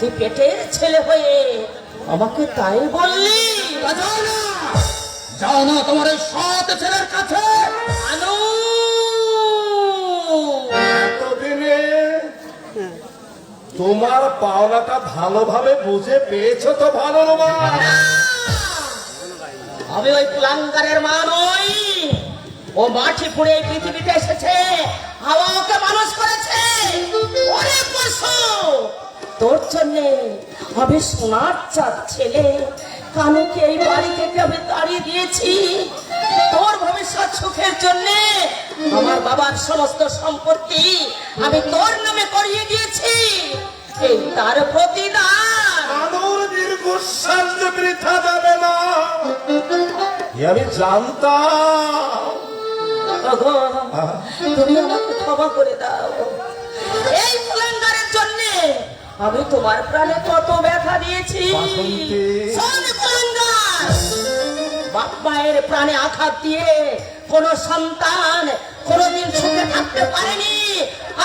তুই পেটের ছেলে হয়ে আমাকে তাই বললি? যাও না তোমার এই সৎ ছেলের কাছে। আনু, এতদিনে তোমার পাওনাটা ভালোভাবে বুঝে পেয়েছো তো ভালো মা। আমি ওই কুলাঙ্গারের মা নই। ও মাটি পুড়ে এই পৃথিবীতে এসেছে, হাওয়া ওকে মানুষ করেছে। ওরে পশু, তোর জন্যে আমি সোনার চাঁদ ছেলে কানুকে এই বাড়ি থেকে আমি তাড়িয়ে দিয়েছি। তোর ভবিষ্যৎ সুখের জন্যে আমার বাবার সমস্ত সম্পত্তি আমি তোর নামে করিয়ে দিয়েছি। এই তার প্রতিদান। আনুর দীর্ঘশ্বাস যে বৃথা যাবে না এ আমি জানতাম। ওগো, তুমি আমাকে ক্ষমা করে দাও। এই কুলাঙ্গারের জন্যে আমি তোমার প্রাণে কত ব্যথা দিয়েছি। বাসন্তী। শোন কুলাঙ্গার, বাপ মায়ের প্রাণে আঘাত দিয়ে কোন সন্তান কোনদিন সুখে থাকতে পারেনি,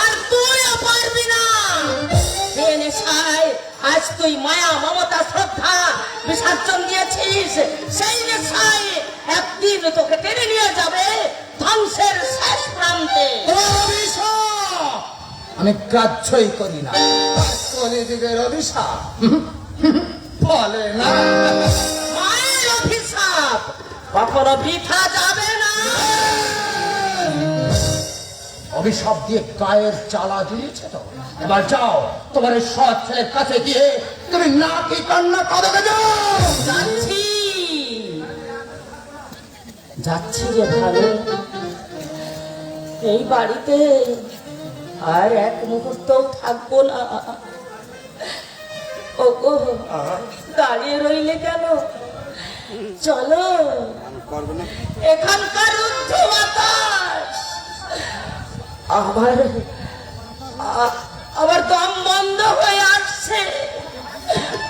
আর তুইও পারবি না। যে নেশায় আজ তুই মায়া মমতা শ্রদ্ধা বিসর্জন দিয়েছিস, সেই নেশায় একদিন তোকে টেনে নিয়ে যাবে ধ্বংসের শেষ প্রান্তে। আমি গ্রাহ্যই করি না কলিযুগের অভিশাপ। বলে না মায়ের অভিশাপ কখনো বৃথা যাবে না। অভিশাপ দিয়ে গায়ের চালা দিয়েছে তো, এবার যাও তোমার এই সৎ ছেলের কাছে গিয়ে তুমি নাকি কান্না করে যাও। যাচ্ছি যাচ্ছি রে ভালো। এই বাড়িতে আর এক মুহূর্ত থাকবো না। ওগো, দাঁড়িয়ে রইলে কেন? চলো, এখানকার উচ্চ বাতাস আবার দম বন্ধ হয়ে আসছে।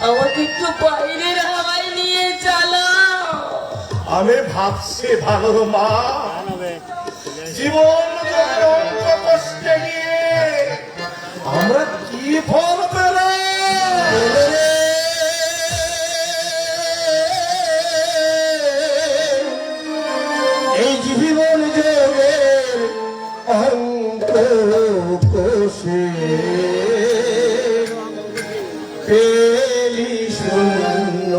আমাকে একটু বাইরের হাওয়ায় নিয়ে চলো। আমি ভাবছি ভালো মা, জীবন কষ্টে গিয়ে আমরা কি ফল পেলাম। এই জীবন যোগের অন্ত কোষে পেলি শূন্য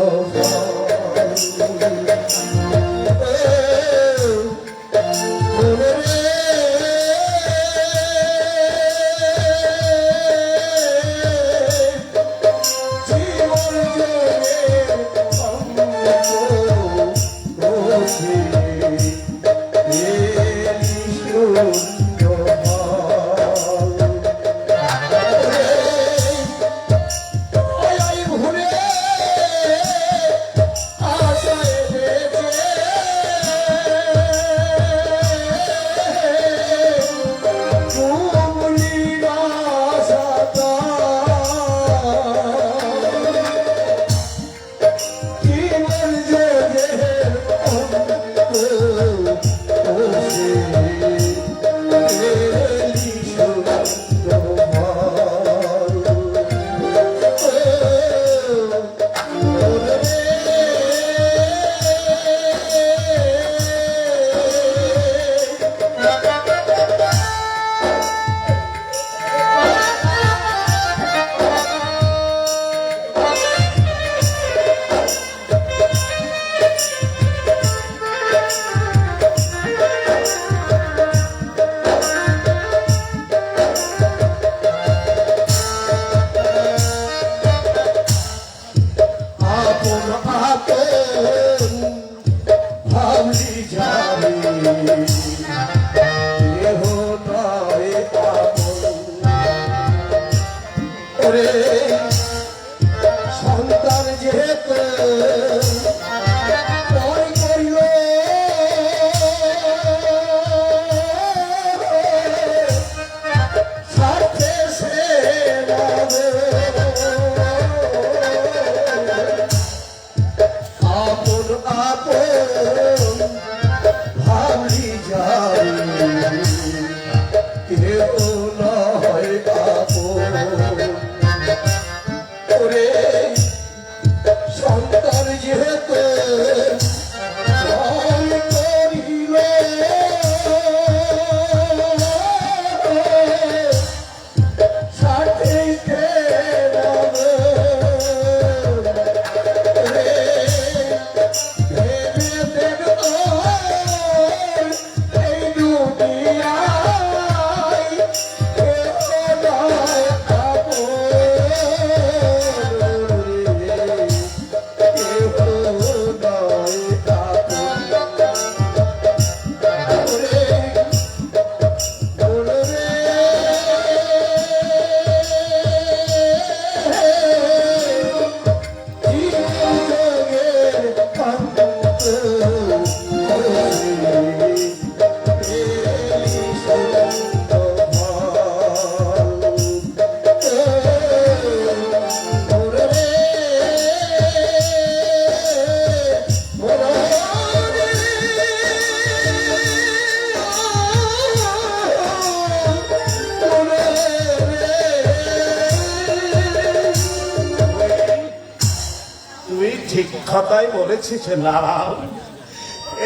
সন্তান যেহেতু ওরে সন্তান যেহেতু জল করিল সাথে খেলাবে রে ভেবে দেখতো এই দুনিয়ায় কেউ নয় আপন রে কেউ নয় আপন ওরে তুই ঠিক কথাই বলেছিস নারায়ণ।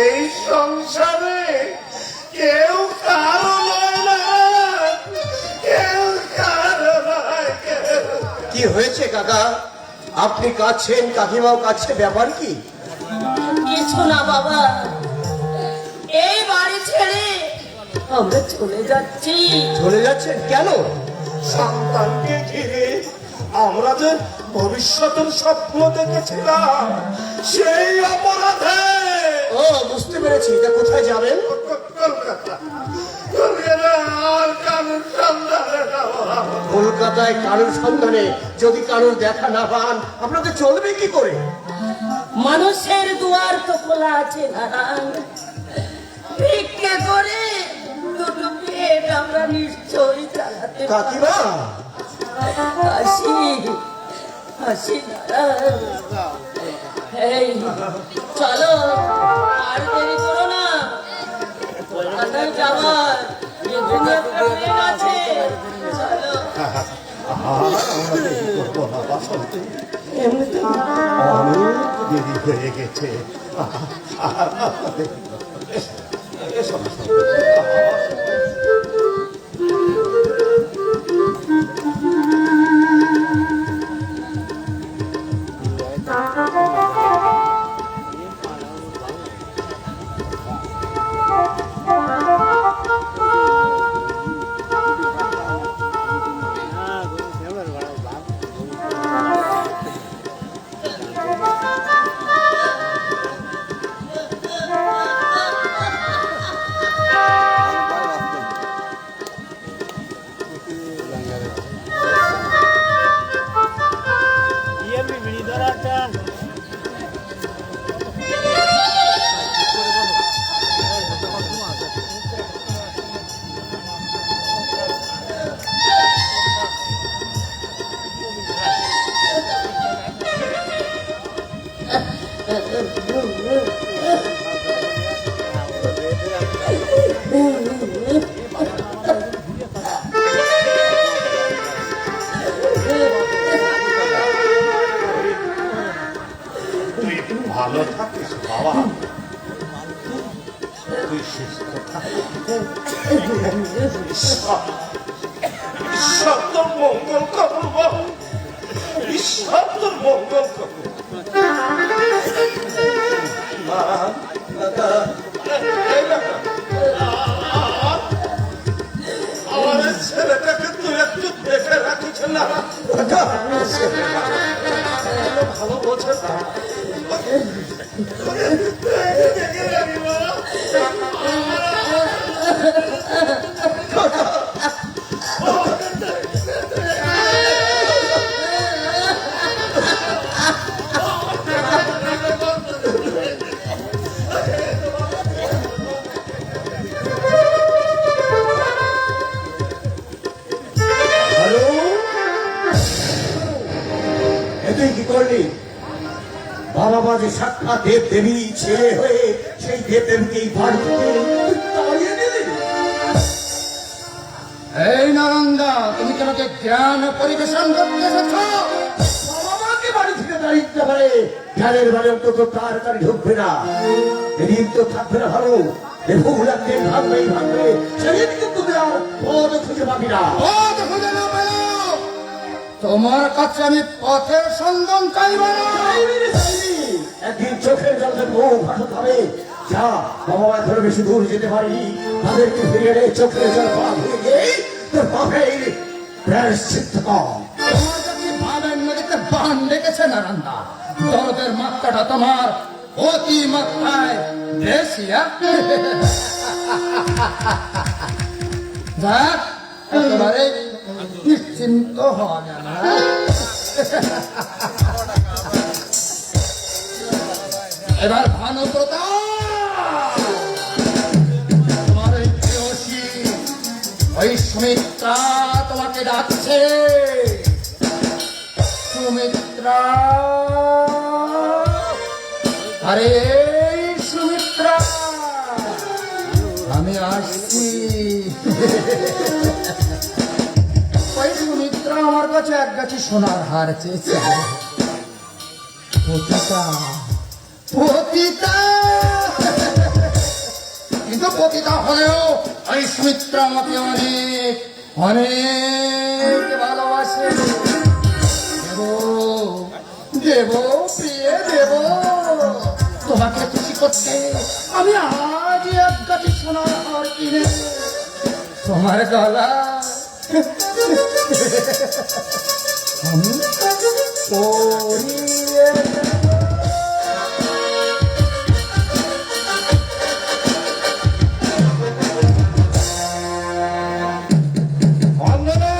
এই সংসারে কেউ কারো নয় না, কেউ কারো নয়, কেউ। কি হয়েছে কাকা? আপনি কাঁদছেন, কাকিমাও কাঁদছে, ব্যাপার কি? কিছু না বাবা, এই বাড়ি ছেড়ে আমরা চলে যাচ্ছি। চলে যাচ্ছেন কেন? সন্তানকে ঘিরে আমরা যে ভবিষ্যতের স্বপ্ন দেখেছিলাম, সেই অপরাধে ও বুঝতে পেরেছি। তা কোথায় যাবেন? কলকাতা, কলকাতা আর কারোর সন্ধানে যাওয়া। কলকাতায় কারোর সন্ধানে যদি কারোর দেখা না পান আপনাদের চলবে কি করে? মানুষের দুয়ার তো খোলা আছে নারায়ণ, ভিক্ষে করে দুটো পেট আমরা নিশ্চয়ই চালাতে পারবো। কাকিমা হাসি হাসি নারায়ণ, এই চলো, আর দেরি করো না, কলকাতায় যাওয়ার ট্রেন আছে, চলো। আমরা দেরি করবো না বাসন্তী, অনেক দেরি হয়ে গেছে। এসো, এসো। তুই একটু ভালো থাকিস বাবা, তুই সুস্থ থাকিস। ঈশ্বর তোর মঙ্গল করুন বাবা, ঈশ্বর তোর মঙ্গল করুন। আমার ছেলেটাকে তুই একটু দেখে রাখিস না, ভালো বোঝে না। দেখে রাখি বাবা। কি করলি? বাবা মা যে সাক্ষাৎ দেব দেবী ছেলে হয়ে সেই দেব দেবীকে এই বাড়ি থেকে তাড়িয়ে দিলি। এই নারঙ্গা, তুমি তোমাকে জ্ঞান পরিবেশন করতে এসেছ? বাবা জ্ঞানের বাড়ি অন্তত তাড়াতাড়ি ঢুকবে না, এদিন তো থাকবে না ভালো। এ ভুল একদিন ভাঙবে, সেদিন কিন্তু তুমি আর পথ খুঁজে পাবি না। পথ খুঁজে না পেলেও তোমার কাছে আমি পথের সন্ধান চাইব না। একদিন চোখের জলে মুখ ভাসতে হবে। যা বাবা মা ধরে বেশি দূর যেতে পারি, তাদেরকে ফিরিয়ে রে চোখের জল পা ধুয়ে গিয়ে তোর পাপের প্রায়শ্চিত্ত কর। তোমার কাছে ভাবের নদীতে বান ডেকেছে না রান্না, দরদের মাত্রাটা তোমার অতি মাত্রায় বেশি। যাক, একেবারে নিশ্চিন্ত হওয়া যায় না। এবার ভানুপ্রতা, তোমার ওই প্রেয়সী ওই সুমিত্রা তোমাকে ডাকছে। সুমিত্রা, আরে সুমিত্রা, আমি আসছি। ওই সুমিত্রা আমার কাছে এক গাছি সোনার হার চেয়েছে। পতিতা, পতিতা, কিন্তু পতিতা হলেও ওই সুমিত্রা আমাকে অনেক অনেক ভালোবাসে। দেব প্রিয়ে দেব, তোমাকে খুশি করতে আমি আজ এক গাছি সোনার হার কিনে তোমার গলা আমি পরিয়ে দেব। অঞ্জনা,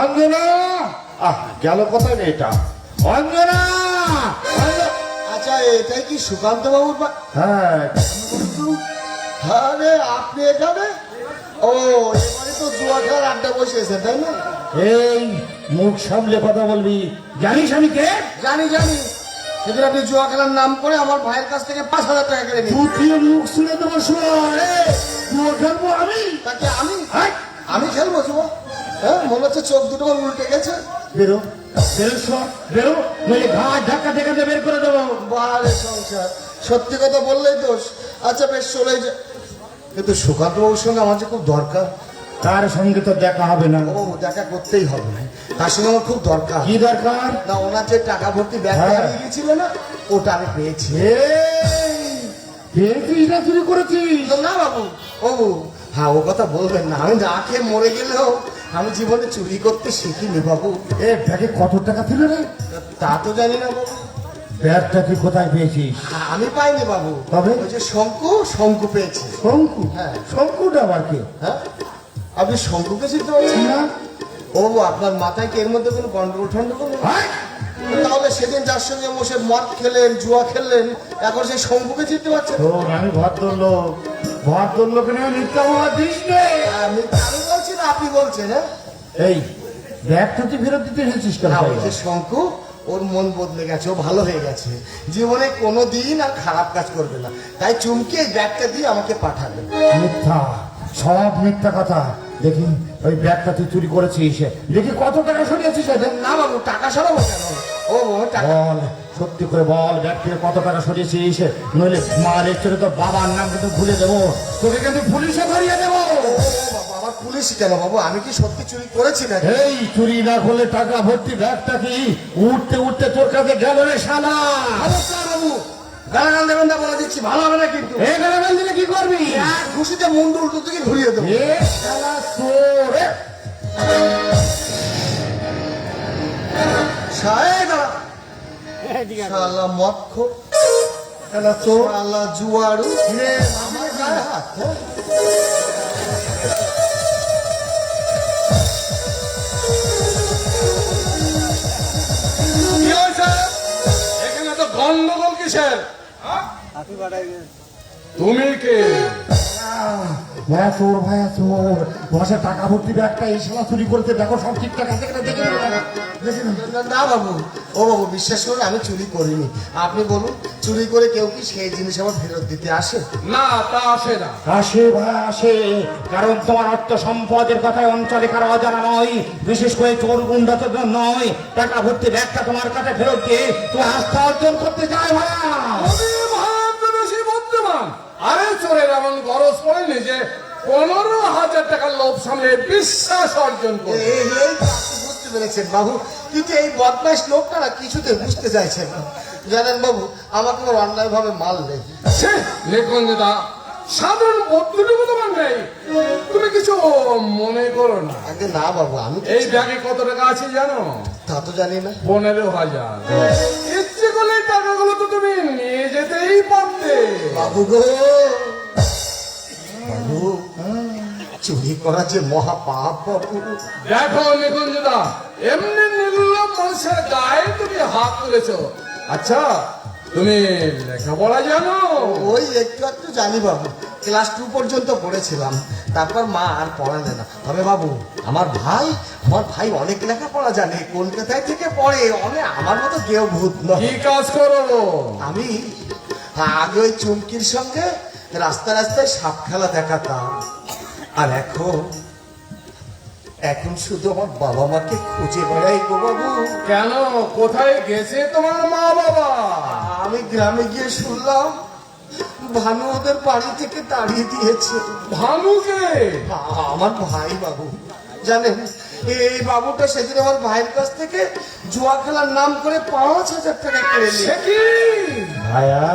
অঞ্জনা, গেল কোথায় মেয়েটা? অঞ্জনা, আচ্ছা, এটাই কি সুকান্ত বাবুর হ্যাঁ, আরে আপনি এখানে? ও, এবারে তো জুয়া খেলার আড্ডা বসেছে, তাই না? এই মুখ সামলে কথা বলবি, জানিস আমি কে? জানি জানি, সেদিন আপনি জুয়া খেলার নাম করে আমার ভাইয়ের কাছ থেকে 5,000 টাকা কেড়ে নিন। তুই মুখ শুনে তোমার শোনে খেলবো আমি। তাকে আমি খেলবো জুয়া? হ্যাঁ, মনে হচ্ছে চোখ দুটো আমার উল্টে গেছে। বেরো বেরো সব বেরো, নইলে ঘাট ধাক্কা ধাক্কাতে বের করে দেবো। বারে সংসার, সত্যি কথা বললেই দোষ। আচ্ছা বেশ, চলে যা। কিন্তু সুকান্ত বাবুর সঙ্গে আমার যে খুব দরকার। তার সঙ্গে তো দেখা হবে না। ও, দেখা করতেই হবে, তার সঙ্গে আমার খুব দরকার। কি দরকার? না, ওনার যে টাকা ভর্তি ব্যাগ হ্যাঁ। হারিয়ে গেছিল না, ওটা আমি পেয়েছি। পেয়েছিস না চুরি করেছিস? না বাবু, ও হ্যাঁ, ও কথা বলবেন না। আমি না খেয়ে মরে গেলেও আমি জীবনে চুরি করতে শিখিনি বাবু। এ ব্যাগে কত টাকা ছিল রে? তা তো জানি না বাবু। ব্যাগটা তুই কোথায় পেয়েছিস? আমি পাইনি বাবু, তবে? ওই যে শঙ্কু পেয়েছি। শঙ্কু? হ্যাঁ। শঙ্কুটা আবার কে? হ্যাঁ, আপনি শঙ্কুকে চিনতে পারছেন না? ও, আপনার মাথায় কি এর মধ্যে কোনো গন্ডগোল ঠন্ডগোল নেই? হাই! তাহলে সেদিন যার সঙ্গে বসে মদ খেলেন, জুয়া খেললেন, এখন সেই শঙ্কুকে চিনতে পারছেন? শোন, আমি ভদ্রলোক নিয়ে মিথ্যা বলা দিস নে। আমি বলছি না, আপনি বলছেন? হ্যাঁ, এই ব্যাগটা তুই ফেরত দিতে এসেছিস কেন? না, ওই যে শঙ্কু, ওর মন বদলে গেছে, ও ভালো হয়ে গেছে, জীবনে কোনোদিন আর খারাপ কাজ করবে না, তাই চুমকে এই ব্যাগটা দিয়ে আমাকে পাঠাবে। মিথ্যা, সব মিথ্যা কথা। দেখি ওই ব্যাগটা তুই চুরি করেছিস, দেখি কত টাকা সরিয়েছিস এদের। না বাবু, টাকা সরাবো কেন? ও টাকা, বল, সত্যি করে বল, ব্যাগ থেকে কত টাকা সরিয়েছিস, নইলে মারের চলে তো বাবার নাম কিন্তু ভুলে দেবো, তোকে কিন্তু পুলিশে ধরিয়ে দেবো। বাবা, আমার পুলিশ কেন বাবু? আমি কি সত্যি চুরি করেছি না? এই চুরি না করলে টাকা ভর্তি ব্যাগটা কি উঠতে উঠতে তোর কাছে গেল রে শালা? বাবু, গালাগাল দেবেন না বলে দিচ্ছি, ভালো হবে না কিন্তু। এই গালাগাল দিলে কি করবি? এক ঘুষিতে মুন্ডু উল্টো দিকে ঘুরিয়ে দেবো। এ শালা চোর! এ! সাহেব, শালা মক্ষ, শালা চোর! শালা জুয়ারু, আমার গায়ে হাত, হ্যাঁ? কি হয়েছে? এখানে তো গন্ডগোল কিসের? তুমি কে? ভাইয়া চোর, ভাইয়া চোর, বসে টাকা ভর্তি ব্যাগটা এই শালা চুরি করতে, দেখো সব ঠিকঠাক আছে কিনা দেখে নিও। না বাবু, ও বাবু বিশ্বাস করুন আমি চুরি করিনি। আপনি বলুন, চুরি করে কেউ কি সেই জিনিস আমার ফেরত দিতে আসে? না, তা আসে না। আসে ভাই আসে, কারণ তোমার অর্থ সম্পদের কথায় অঞ্চলে কারো অজানা নয়, বিশেষ করে চোর গুন্ডাতে নয়। টাকা ভর্তি ব্যাগটা তোমার কাছে ফেরত দিয়ে তুমি আস্থা অর্জন করতে চাই ভাইয়া। বেশি বুদ্ধিমান। আরে চোরের এমন গরজ পড়েনি যে 15,000 টাকার লোভ সামনে বিশ্বাস অর্জন করে। এই আপনি বুঝতে পেরেছেন বাবু, কিন্তু এই বদমাইশ লোকটা না কিছুতে বুঝতে চাইছেন না। জানেন বাবু, আমাকে ওর অন্যায় ভাবে মারলে। লেখনদা, সাধারণ বুদ্ধিটুকু তোমার নেই। তুমি কিছু মনে করো না। আগে না বাবু, আমি এই ব্যাগে কত টাকা আছে জানো? তা তো জানি না। 15,000। ইচ্ছে করলে এই টাকাগুলো তো তুমি নিয়ে যেতেই পারতে। বাবু গো, বাবু, চুরি করা যে মহা পাপ বাবু। দেখো নিকুঞ্জদা, এমনি নির্লভ মানুষের গায়ে তুমি হাত তুলেছ। আচ্ছা, তুমি লেখাপড়া জানো? ওই একটু একটু জানি বাবু, ক্লাস 2 পর্যন্ত পড়েছিলাম, তারপর মা আর পড়ালে না। তবে বাবু, আমার ভাই অনেক লেখাপড়া জানে, কলকাতায় থেকে পড়ে, অনেক আমার মতো কেউ ভূত নয়। কি কাজ করো? আমি আগে ওই চুমকির সঙ্গে রাস্তায় রাস্তায় সাপ খেলা দেখাতাম, আর এখন শুধু আমার বাবা মাকে খুঁজে বেড়াই গো বাবু। কেন, কোথায় গেছে তোমার মা বাবা? আমি গ্রামে গিয়ে শুনলাম ভানু ওদের বাড়ি থেকে তাড়িয়ে দিয়েছে। ভানুকে? আমার ভাই বাবু, জানেন এই বাবুটা সেদিন আমার ভাইয়ের কাছ থেকে জুয়া খেলার নাম করে 5,000 টাকা কেড়ে সে নিয়ে। কি? ভাইয়া,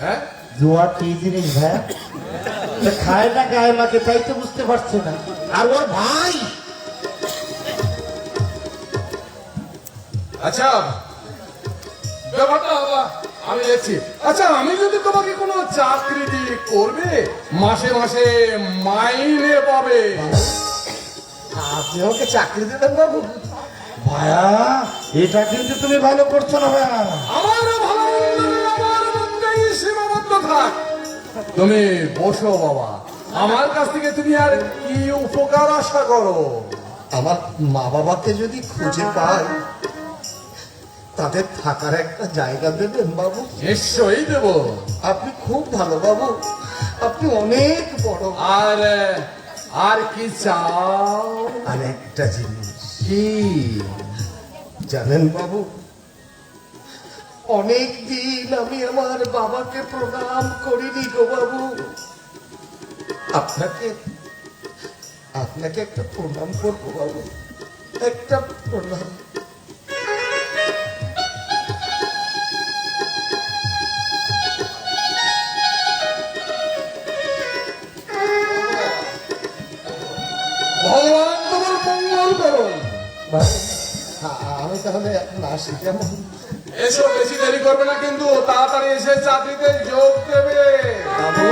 হ্যাঁ? জুয়া কি জিনিস ভাইয়া? খায় না গায়ে মাকে, তাই তো বুঝতে পারছে না। আর ওর ভাই আচ্ছা, ব্যাপারটা আমি দেখছি। আচ্ছা, আমি যদি তোমাকে কোনো চাকরি দিয়ে করবে, মাসে মাসে মাইনে পাবে। আপনি ওকে চাকরি দেবেন বাবু? ভাইয়া, এটা কিন্তু তুমি ভালো করছো না ভাইয়া। আমারও ভালো মন্দ নেই, আমার মধ্যেই সীমাবদ্ধ থাক। তুমি বসো বাবা, আমার কাছ থেকে তুমি আর কি উপকার আশা করো? আমার মা বাবাকে যদি খুঁজে পাই, তাদের থাকার একটা জায়গা দেবেন বাবু? নিশ্চয়ই দেব। আপনি খুব ভালো বাবু, আপনি অনেক বড়। আর কি চাও? আর একটা জিনিস কি? জানেন বাবু, অনেক দিন আমি আমার বাবাকে প্রণাম করিনি গো বাবু। আপনাকে একটা প্রণাম করবো বাবু, একটা প্রণাম। ভগবান তোমার মঙ্গল করুন। আমি তাহলে এখন আসি কেমন? এসো, বেশি দেরি করবে না কিন্তু, তাড়াতাড়ি এসে চাকরিতে যোগ দেবে। বাবু,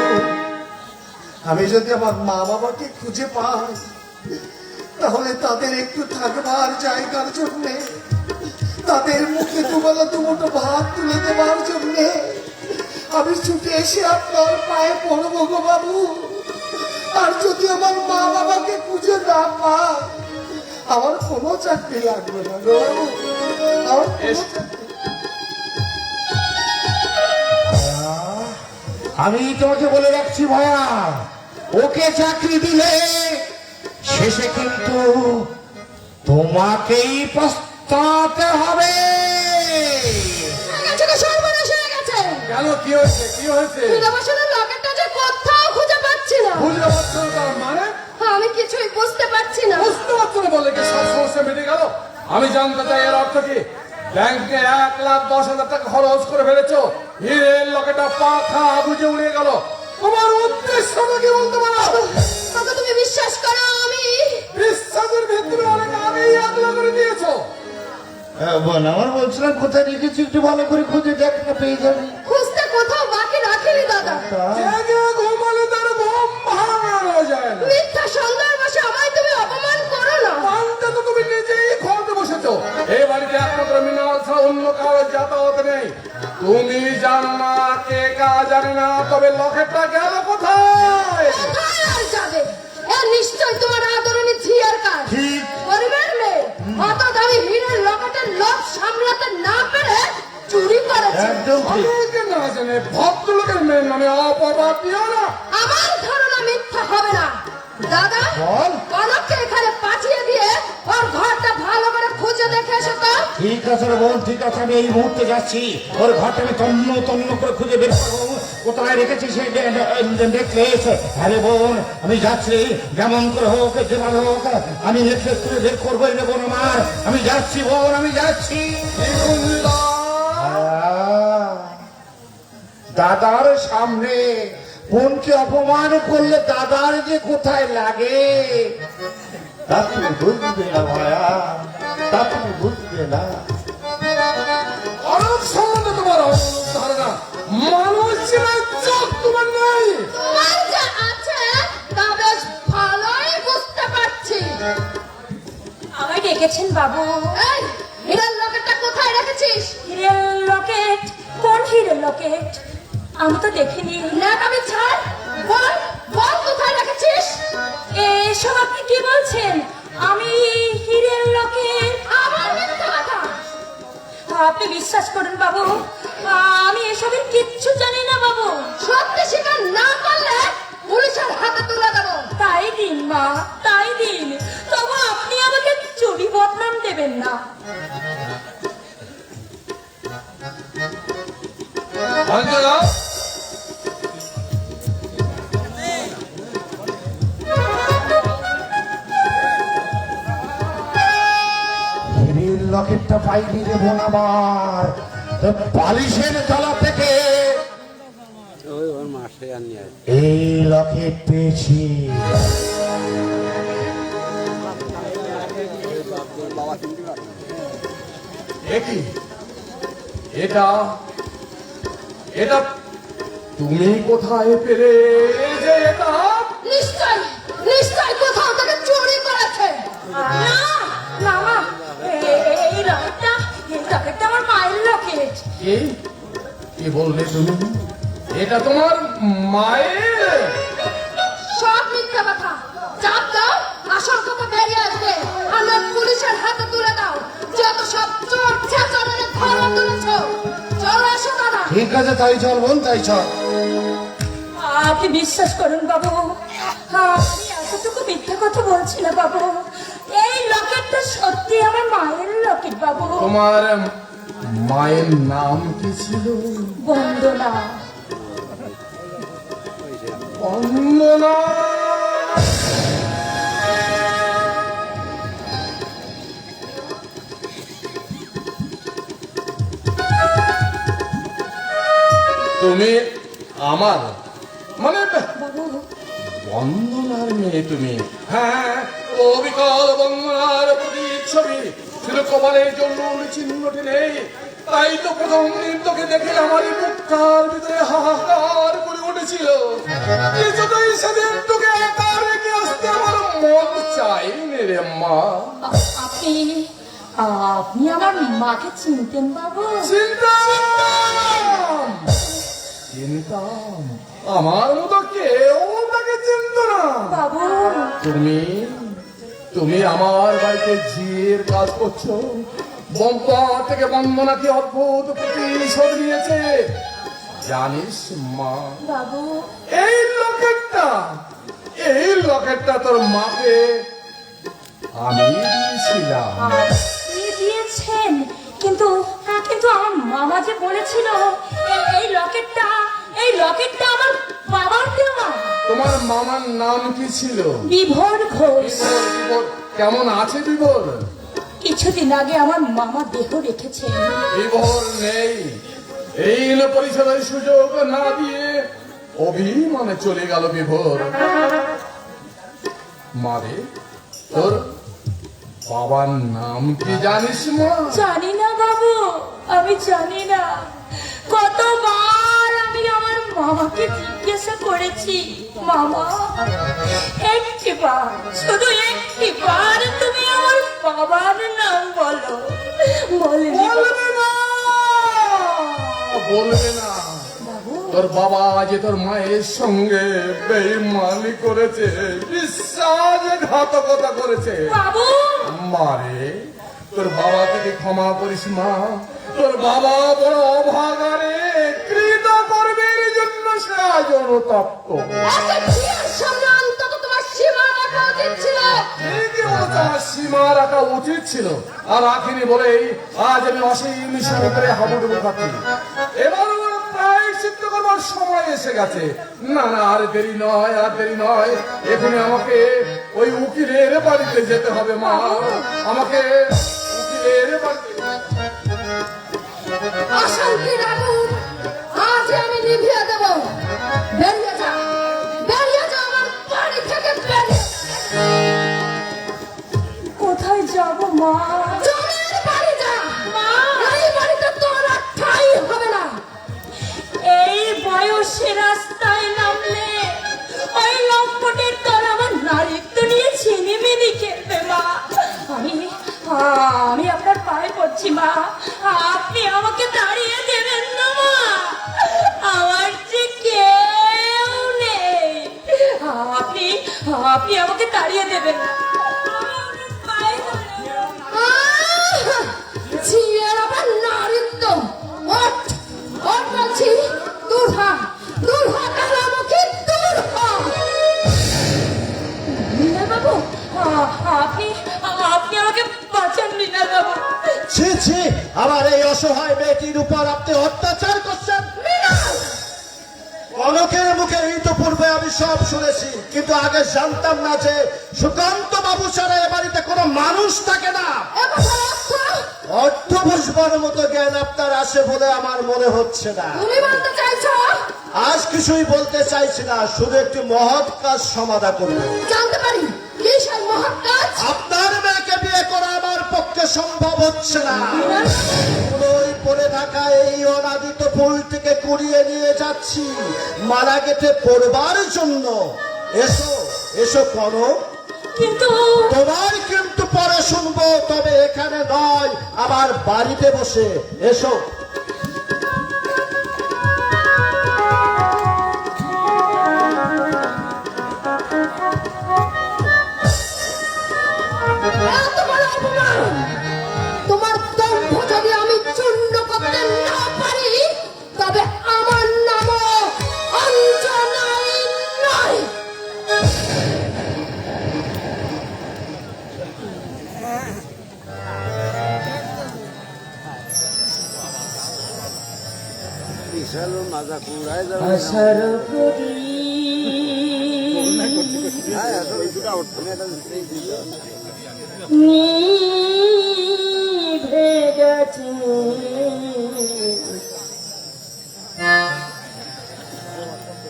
আমি যদি আমার মা বাবাকে খুঁজে পাই, তাহলে তাদের একটু থাকবার জায়গার জন্যে, তাদের মুখে দুবেলা দুমুঠো ভাত তুলে দেওয়ার জন্যে আমি ছুটে এসে আপনার পায়ে পড়বো গো বাবু। আর যদি আমার মা বাবাকে খুঁজে না পাই, আমার কোনো চাকরি লাগবে না গো বাবু, আমার কোনো চাকরি। আমি তোমাকে বলে রাখছি ভাইয়া, ওকে চাকরি দিলে শেষে কিন্তু তোমাকেই পস্তাতে হবে। সর্বনাশ হয়ে গেছে। কেন, কি হয়েছে? কি হয়েছে? দুলাভাইয়ের লকেটটা যে কোথাও খুঁজে পাচ্ছি না। বুঝতে পারছো না তার মানে? আমি কিছুই বুঝতে পারছি না। বুঝতে পারছো না বলে কি সব সমস্যা মিটে গেল? আমি জানতে চাই এর অর্থ কি? ব্যাংকে 1,10,000 টাকা খরচ করে ফেলেছো, হীরের লকেটটা পাখা বুঝে উড়িয়ে গেল। তোমার উদ্দেশ্যটা কি বলতে পারো? তোকে তুমি বিশ্বাস করো, আমি বিশ্বাসের ভিত্তিতে অনেক আগেই আগলা করে দিয়েছো। বোন, আমার বলছিলাম কোথায় রেখেছি, একটু ভালো করে খুঁজে দেখ না, পেয়ে যাবি। খুঁজতে কোথাও বাকি রাখিনি দাদা। জেগে ঘুমালে তার ঘুম ভাঙানো যায় না। মিথ্যা সন্ধ্যার বসে আমায় তুমি অপমান করো না। পানটা তো তুমি নিজেই খোলতে বসেছো। এই বাড়িতে একমাত্র মৃণাল ছাড়া অন্য কারো যাতায়াত নেই। তুমি জানো না, কে কা জানে না, তবে লকেটটা গেল কোথায়? কোথায় আর যাবে? এ নিশ্চয় তোমার আদরণী ঝিয়ার কাজ। গরিবের মেয়ে অত দামি হীরের লকেটের লোভ সামলাতে না পেরে চুরি করেছে। একদম ঠিক। অনেকে না জানে ভদ্রলোকের মেয়ের নামে অপবাদ দিও না। আমার ধারণা মিথ্যা হবে না। দাদা, বল। কনককে এখানে পাঠিয়ে দিয়ে ওর ঘরটা ভালো করে খুঁজে দেখে এসো তো। ঠিক আছে রে বোন, ঠিক আছে, আমি এই মুহূর্তে যাচ্ছি। ওর ঘরটা আমি তন্ন তন্ন করে খুঁজে বের করবো। কোথায় রেখেছি সে নেকলেস। হ্যাঁ রে বোন, আমি যাচ্ছি। যেমন করে হোক, যেভাবে হোক, আমি নেকলেস তুলে বের করবো রে বোন আমার। আমি যাচ্ছি বোন, আমি যাচ্ছি। দাদার সামনে বোনকে অপমান করলে দাদার যে কোথায় লাগে তা তুমি বুঝবে না ভায়া, তা তুমি বুঝবে না। অনেক সম্বন্ধে তোমার অনুরূপ ধারণা, মানুষ চেনার চোখ তোমার নেই। তোমার যা আছে তা বেশ ভালোই বুঝতে পারছি। আমায় ডেকেছেন বাবু? এই হীরার লকেটটা কোথায় রেখেছিস? হিরের লকেট? কোন হিরের লকেট? আমি তো দেখিনি। ন্যাকামি ছাড়, বল বল কোথায় রেখেছিস? এসব আপনি কি বলছেন? আমি হিরের লকেট? আবার মিথ্যা কথা। আপনি বিশ্বাস করুন বাবু, আমি এসবের কিচ্ছু জানি না বাবু। সত্যি স্বীকার না করলে পুলিশের হাতে তুলে দেবো। তাই দিন মা, তাই দিন। তবু আপনি আমাকে চুরি বদনাম দেবেন না। অঞ্জনা, হিরের লকেটটা পাইনি রে বোন আমার, তো বালিশের তলা থেকে এই লকেট পেয়েছি। একই এটা এটা তুমি কোথায় পেলে যে এটা? নিশ্চয় নিশ্চয় কোথাও থেকে চুরি করেছে। না না মা, এই লকেটটা আমার মায়ের লকেট। কি কি বললে তুমি? এটা তোমার মায়ের? সব মিথ্যা কথা। চাপ দাও, আসল কথা বেরিয়ে আসবে। আমরা পুলিশের হাতে তুলে দাও। যত সব চোর ছেচরের ধরা তুলেছ। চলো এসো দাদা। ঠিক আছে, তাই চল বোন, তাই চল। আপনি বিশ্বাস করুন বাবু, আমি এতটুকু মিথ্যা কথা বলছি না বাবু। এই লকেটটা সত্যি আমার মায়ের লকেট বাবু। তোমার মায়ের নাম কি ছিল? বন্দনা। বন্দনা। তুমি আমার মানে বাবু, বন্দনার মেয়ে তুমি? হ্যাঁ, অবিকল বন্দনার প্রতিচ্ছবি ছিল কপালের জন্য চিহ্নটি নেই। তাই তো প্রথম দিন তোকে দেখে আমার এই বুকটার ভিতরে হাহাকার করে উঠেছিল। কিছুতেই সেদিন তোকে একা রেখে আসতে আমার মন চাইনি রে মা। আপনি আপনি আমার মাকে চিনতেন বাবু? চিন্তাম চিন্তাম, আমার মতো কেউ তাকে চিনত না। বাবু, তুমি তুমি আমার বাড়িতে ঝিয়ের কাজ করছো। বম্পা থেকে বন্দনাকে অদ্ভুত প্রতিশোধ নিয়েছে জানিস মা। বাবু, এই লকেটটা তোর মাকে আমি দিয়েছিলাম। আপনি দিয়েছেন? কিন্তু কিন্তু আমার মামা যে বলেছিল এই লকেটটা আমার বাবার দেওয়া। তোমার মামার নাম কি ছিল? বিভোর ঘোষ। বিভোর, কেমন আছে বিভোর? কিছুদিন আগে আমার মামা দেহ রেখেছেন। বিভোর নেই। এই পরিষদের সুযোগ না দিয়ে অভিমানে চলে গেল বিভোর। মারে, তোর বাবার নাম কি জানিস মা? জানি না বাবু, আমি জানি না। কতবার আমি আমার মামাকে জিজ্ঞাসা করেছি, মামা একটিবার, শুধু একটিবার তুমি আমার বাবার নাম বলো। বলেনি বলবে না, বলবে না। বাবু। তোর বাবা যে তোর মায়ের সঙ্গে বেঈমানি করেছে, বিশ্বাসঘাতকতা করেছে। বাবু, মারে, তোর বাবাকে তুই ক্ষমা করিস মা। তোর বাবা বড় অভাগারে কৃত কর্মের জন্য সে আজ অনুতপ্ত। একটা বিয়ের সামনে অন্তত তোমার সীমা রাখা উচিত ছিল। ঠিকই বলেছ, আমার সীমা রাখা উচিত ছিল, আর রাখিনি বলেই আজ আমি অসীম সমুদ্রে হাবুডুবু খাচ্ছি। এবার আমার প্রায় সিদ্ধ করবার সময় এসে গেছে। না না, আর দেরি নয়, আর দেরি নয়, এখানে আমাকে ওই উকিলের বাড়িতে যেতে হবে মা। আমাকে উকিলের বাড়িতে। অশান্তির আগুন আজ আমি নিভিয়ে দেব। বেরিয়ে যা, বেরিয়ে যা আমার বাড়ি থেকে, বেরিয়ে যা। কোথায় যাব মা? জনের বাড়ি যা। এই বাড়িতে তোর আর ঠাঁই হবে না। এই বয়সে রাস্তায় নামলে ওই লম্পটের তোর আমার নারীত্ব নিয়ে ছিনিমিনি খেলবে মা। আমি আপনার পায়ে পড়ছি মা, আপনি আমাকে তাড়িয়ে দেবেন না মা। আমার যে কেউ নেই, আপনি আপনি আমাকে তাড়িয়ে দেবেন না। আমার পায়ে ধরে। ঝিয়ের আবার নারীত্ব। ওঠ, ওঠ বলছি। দূর হ, দূর হ, কালামুখী, দূর হ। লীনা বাবু, আপনি আপনি আমাকে বাঁচান লীনা বাবু। ছি ছি, আমার এই অসহায় মেয়েটির উপর আপনি অত্যাচার করছেন। অনেকের মুখে ইতিপূর্বে আমি সব শুনেছি, কিন্তু আগে জানতাম না যে সুকান্ত বাবু ছাড়া এ বাড়িতে কোনো মানুষ থাকে না। এ কথার অর্থ অর্থ বুঝবার মতো জ্ঞান আপনার আসে বলে আমার মনে হচ্ছে না। তুমি বলতে চাইছো? আজ কিছুই বলতে চাইছি না, শুধু একটি মহৎ কাজ সমাধা করব। জানতে পারি কি সেই মহৎ কাজ? আপনার মেয়েকে বিয়ে করা আমার পক্ষে সম্ভব হচ্ছে না। ওই পড়ে থাকা এই অনাদিত ফুলটিকে কুড়িয়ে নিয়ে যাচ্ছি মারা গেতে পড়বার জন্য। এসো এসো করো। কিন্তু তোমার কিন্তু পরে শুনবো, তবে এখানে নয়, আবার বাড়িতে বসে। এসো। এত বড় অপমান! তোমার দম্ভ যদি আমি চূর্ণ করতে না পারি, তবে আমার নামও অঞ্জনাই নয়। আশার নিভে গেছে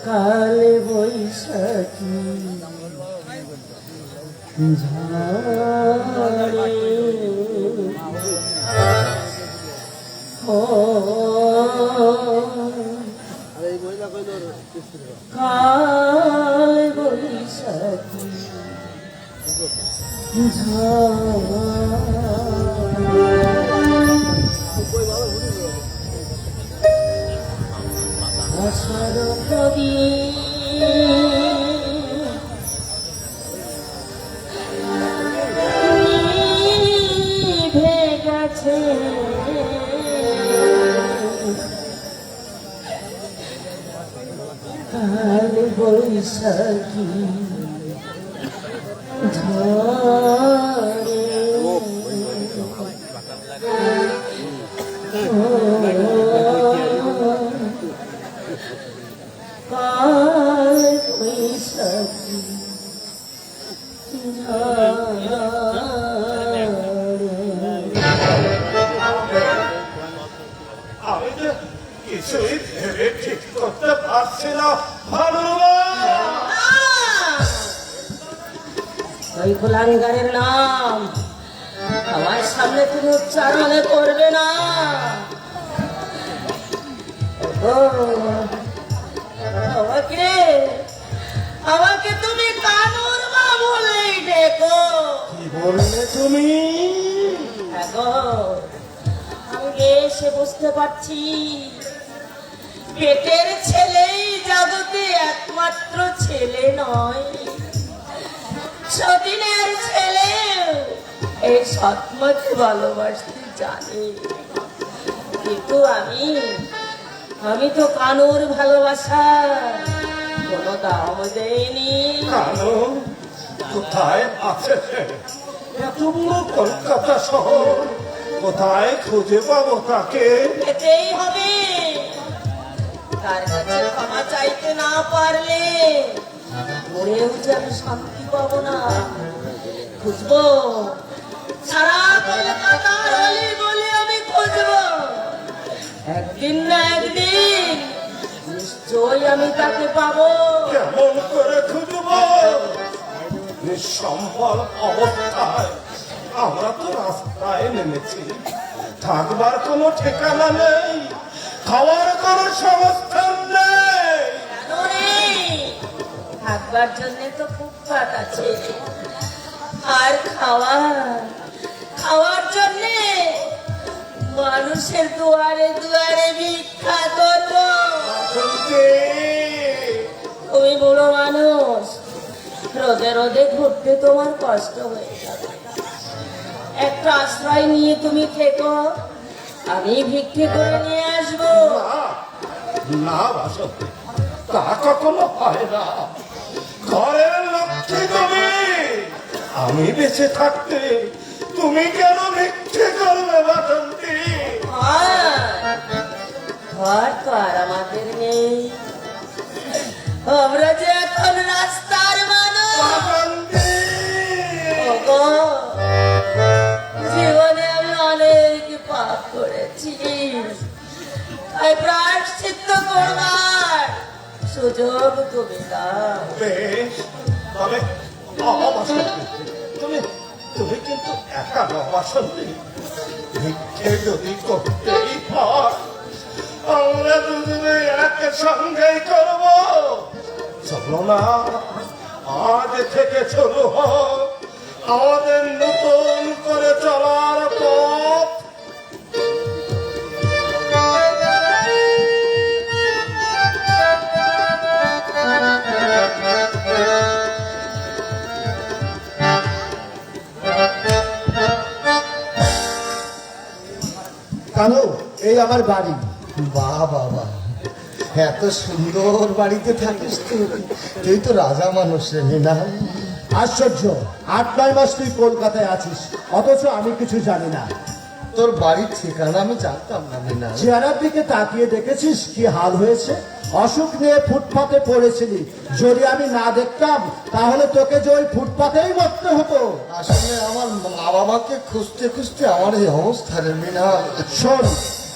কাল বৈশাখী ঝড়ে। ও কাল বৈশাখী আষাঢ় নিভে গেছে কাল বৈশাখী ঝড়ে। কাল বৈশাখী ঝড়ে। আমি যে কিছুই ভেবে ঠিক করতে পারছি না। ভানুমা, ওই কুলাঙ্গারের নাম আমার সামনে তুমি উচ্চারণ করবে না। আমাকে আমাকে তুমি কানুর মা বলেই ডেকো। কি বললে তুমি? এখন আমি এসে বুঝতে পারছি পেটের ছেলেই জগতে একমাত্র ছেলে নয়, সতীনের ছেলে এই সৎমাকে ভালোবাসতে জানে, কিন্তু আমি তো কানুর ভালোবাসা কোনো দাম দেয়নি। কানু কোথায় আছে সে? এত বড় কলকাতা শহর, কোথায় খুঁজে পাবো তাকে? যেতেই হবে। তার কাছে ক্ষমা চাইতে না পারলে মরেও যে আমি শান্তি পাবো না। খুঁজবো, সারা কলকাতার অলি গলি আমি খুঁজবো। একদিন না একদিন নিশ্চয়ই আমি তাকে পাবো। কেমন করে খুঁজবো? নিঃসম্বল অবস্থায় আমরা তো রাস্তায় নেমেছি, থাকবার কোনো ঠিকানা নেই, খাওয়ার কোনো সংস্থান নেই। কেন নেই? থাকবার জন্য তো ফুটপাত আছে, আর খাওয়ার জন্যে মানুষের দুয়ারে দুয়ারে ভিক্ষা করবো। বাসন্তী, তুমি বুড়ো মানুষ, রোদে রোদে ঘুরতে তোমার কষ্ট হয়ে যাবে। একটা আশ্রয় নিয়ে তুমি থেকো, আমি ভিক্ষে করে নিয়ে আসবো। না বাসন্তী, তা কখনো হয় না। ঘরের লক্ষ্মী তুমি, আমি বেঁচে থাকতে তুমি কেন ভিক্ষে করবে বাসন্তী? ঘর তো আর আমাদের নেই, আমরা যে এখন রাস্তার মানুষ। বাসন্তী, ওগো, জীবনে আমি অনেক পাপ করেছি, তাই প্রায়শ্চিত্ত করবার সুযোগ তুমি দাও। বেশ, তবে বাসন্তী, তুমি কিন্তু একা নও বাসন্তী। ভিক্ষে যদি করতেই হয়, আমরা দুজনে একসঙ্গেই করব। চলো না, আজ থেকে শুরু হোক আমাদের নতুন করে চলার পথ। কানু, এই আমার বাড়ি। বাহ বাবা, এত সুন্দর বাড়িতে থাকিস তুই। তুই তো রাজা মানুষ রে না? আশ্চর্য, 8-9 মাস তুই কলকাতায় আছিস, অথচ আমি কিছু জানি না। তোর বাড়ির ঠিকানা আমি জানতাম না মিনা। চেহারার দিকে তাকিয়ে দেখেছিস কি হাল হয়েছে? অসুখ নিয়ে ফুটপাতে পড়েছিলি, যদি আমি না দেখতাম তাহলে তোকে যে ওই ফুটপাতেই মরতে হতো। আসলে আমার মা বাবাকে খুঁজতে খুঁজতে আমার এই অবস্থা রে মিনা। শোন,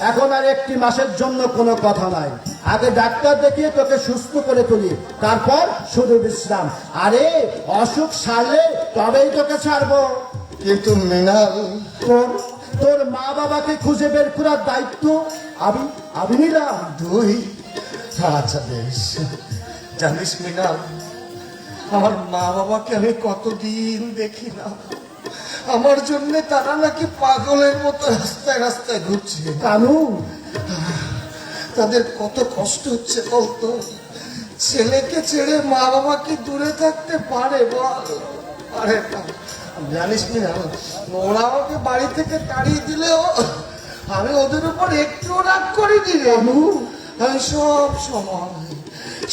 এখন আর 1 মাসের জন্য কোনো কথা নাই, আগে ডাক্তার দেখিয়ে তোকে সুস্থ করে তুলি, তারপর শুধু বিশ্রাম। আরে অসুখ সারলে তবেই তোকে ছাড়বো। কিন্তু মৃণাল, তোর মা বাবাকে খুঁজে বের করার দায়িত্ব আমি নিলাম। তুই? আচ্ছা বেশ। জানিস মৃণাল, আমার মা বাবাকে আমি কতদিন দেখি না, আমার জন্য তারা নাকি পাগলের মতো রাস্তায় রাস্তায় ঘুরছে। কানু, তাদের কত কষ্ট হচ্ছে বলতো? ছেলেকে ছেড়ে মা বাবাকে দূরে থাকতে পারে বল? পারে না। জানিস না, ওরা আমাকে বাড়ি থেকে তাড়িয়ে দিলেও আমি ওদের উপর একটু রাগ করিনি রে। আমি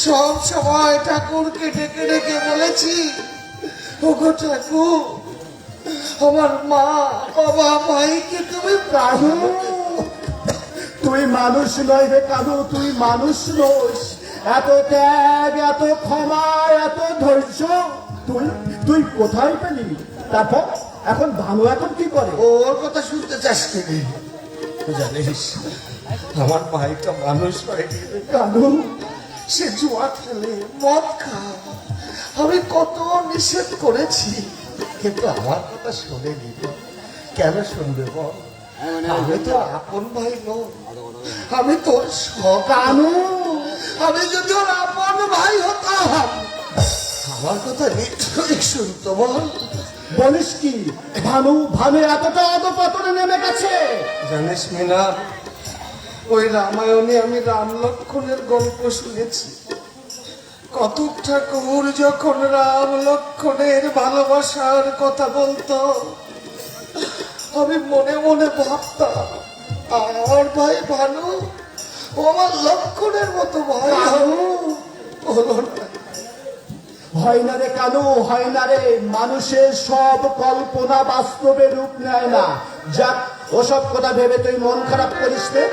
সব সময় ঠাকুরকে ডেকে ডেকে বলেছি, ওগো ঠাকুর, আমার মা বাবা ভাইকে তুমি প্রাণু। তুই মানুষ নয় রে কানু, তুই মানুষ নস। এত ত্যাগ, এত ক্ষমা, এত ধৈর্য তুই কোথায় পেলি? তারপর এখন ভানু এখন কি করে? ওর কথা শুনতে চাস কি? জানিস, আমার ভাইটা মানুষ হয়নি কানু, সে জুয়া খেলে, মদ খায়। আমি কত নিষেধ করেছি, কিন্তু আমার কথা শোনেনি। কেন শুনবে বল? আমি তো আপন ভাই নই, আমি তোর কানু। আমি যদি ওর আপন ভাই হতাম, আমার কথা নিশ্চয়ই শুনতো। বল, বলিস কি? ভানু এতটা অধপতনে নেমে গেছে। জানিস মিনা, ওই রামায়ণে আমি রাম লক্ষ্মণের গল্প শুনেছি। কতক ঠাকুর যখন রাম লক্ষ্মণের ভালোবাসার কথা বলতো, আমি মনে মনে ভাবতাম আমার ভাই ভানু ও আমার লক্ষণের মতো ভাই হলো না। হয় না রে কানু, হয় না রে। মানুষের সব কল্পনা বাস্তবে রূপ নেয় না। যাক, ওসব কথা ভেবে তুই মন খারাপ করিস নে।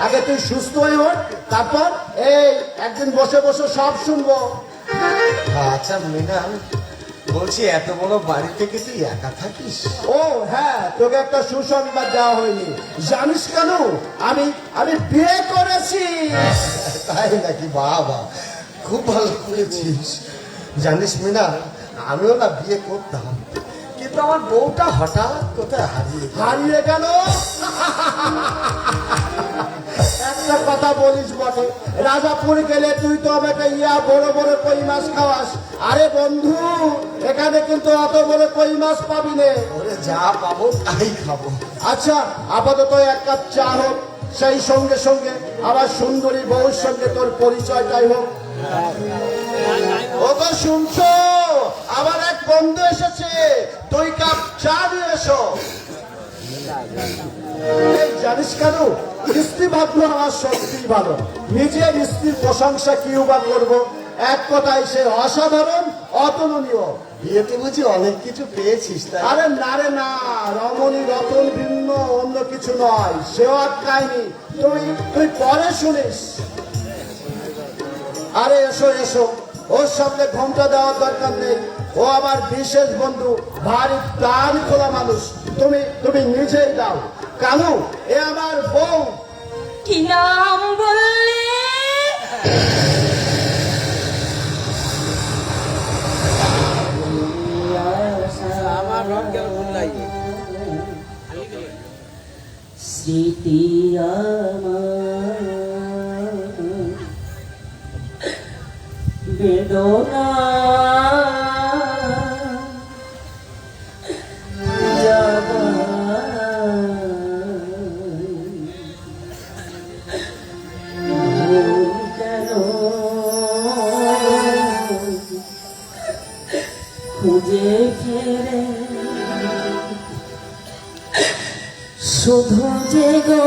আগে তুই সুস্থ হয়ে ওঠ, তারপর এই একদিন বসে বসে সব শুনবো। আচ্ছা মৃণাল, বলছি এত বড় বাড়ি থেকে তুই একা থাকিস? ও হ্যাঁ, তোকে একটা সুসংবাদ দেওয়া হয়নি। জানিস কেন? আমি আমি বিয়ে করেছি। তাই নাকি? বাবা, খুব ভালো করেছিস। জানিস মৃণাল, আমিও না বিয়ে করতাম, কিন্তু আমার বউটা হঠাৎ কোথায় হারিয়ে গেল। হারিয়ে গেল? একটা কথা বলিস বটে, রাজাপুর গেলে তুই তো আমাকে বড় বড় কই মাছ খাওয়াস। আরে বন্ধু, এখানে কিন্তু অত বড় কই মাছ পাবি নে। ওরে যা পাবো তাই খাবো। আচ্ছা, আপাতত এক কাপ চা হোক, সেই সঙ্গে সঙ্গে আমার সুন্দরী বউর সঙ্গে তোর পরিচয়টাই হোক। ও তো শুনছো, আমার এক বন্ধু এসেছে, 2 কাপ চা নিয়ে এসো। এই জানিস কেন? স্ত্রী ভাগ্য আমার সত্যি ভালো। নিজের স্ত্রীর প্রশংসা কিউ বা করবো? এক কথায় সে অসাধারণ, অতুলনীয়। বিয়েতে বুঝি অনেক কিছু পেয়েছিস তাই? আরে না রে না, রমণী রতন ভিন্ন, অন্য কিছু নয়। সেও আটকায়নি, তুই তুই পরে শুনিস। আরে এসো এসো, ওর সামনে ঘোমটা দেওয়ার দরকার নেই। ও আমার বিশেষ বন্ধু, ভারী প্রাণ খোলা মানুষ। তুমি তুমি নিজেই দাও। কানু, এ আমার বউ। কি নাম বললে? স্মৃতি আমার বেদনা খুঁজে ফিরে শুধু যে গো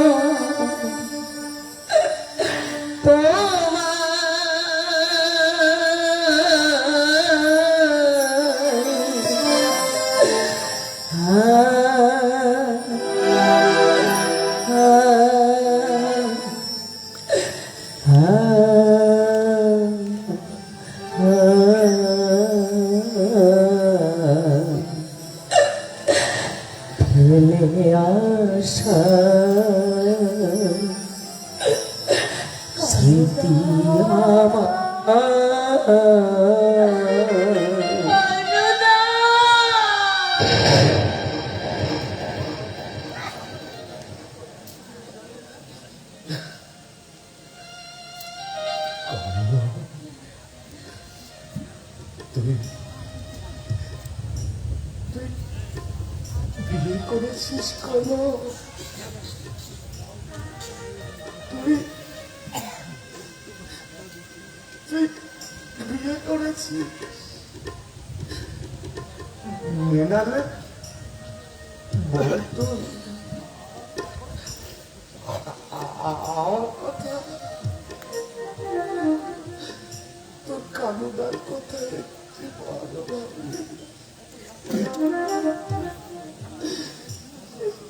আশা স্মৃতি তুই তুই বিয়ে করেছিস কোনো? তুই তুই বিয়ে করেছিস? মৃণালে বলতো আমার কথা, তোর কানুদার কথা একটু ভালো ভাবলি।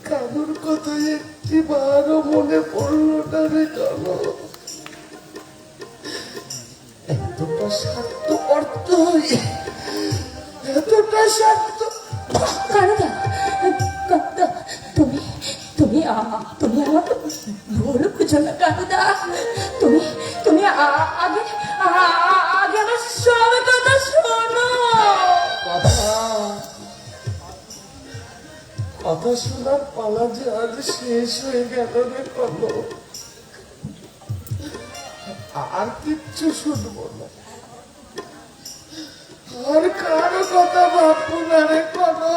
কানুর কথা একটি বারও মনে পড়লো না রে কানু। এতটা স্বার্থপর তুই, এতটা স্বার্থ। কানুদা, কানুদা, তুমি তুমি তুমি আমার ভুল বুঝো না কানুদা। তুমি তুমি আগে আগে আমার সব কথা শোনো। কথা শোনার পালা যে আজ শেষ হয়ে গেল রে কানু। আর কিচ্ছু শুনবো না, আর কারো কথা ভাববো না রে কানু।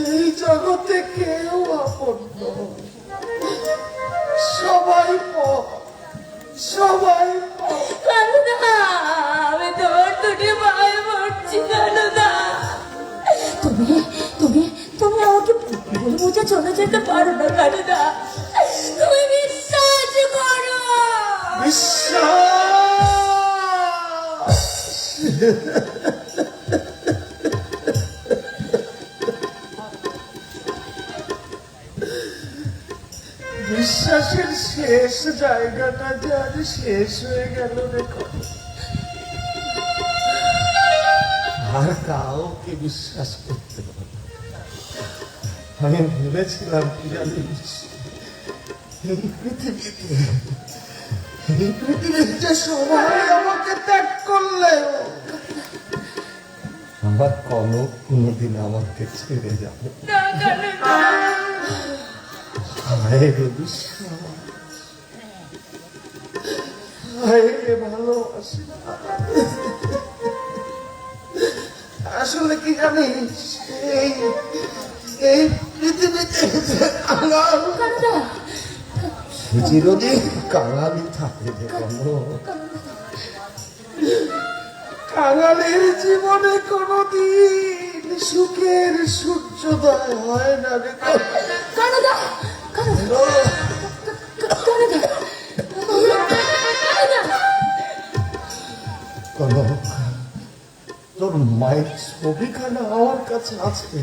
এই জগতে কেউ আপন নয়, সবাই পর, সবাই পর। কানুদা, আমি তোমার দুটি পায়ে পড়ছি কানুদা। তুমি যেতে পারো না কানুদা, তুমি বিশ্বাস করো। বিশ্বাসের শেষ জায়গাটা যে আজ শেষ হয়ে গেল দেখো। আর কাউকে বিশ্বাস করতে পারবো না। আমি ভেবেছিলাম কি জানিস, এই পৃথিবীতে সবাই আমাকে ত্যাগ করলে আমার কনক কোনোদিন আমাকে ছেড়ে যাবে না কানুদা, হায় রে বিশ্বাস, হায় রে ভালোবাসি। আসলে কি জানিস, এই এই পৃথিবীতে যে কাঙাল, চিরদিন কাঙালি থাকে যে কাঙালের জীবনে কোনদিন সুখের সূর্যোদয় হয় না রে কানুদা, কানুদা, কানুদা, কনক, তোর মায়ের ছবিখানা আমার কাছে আছে,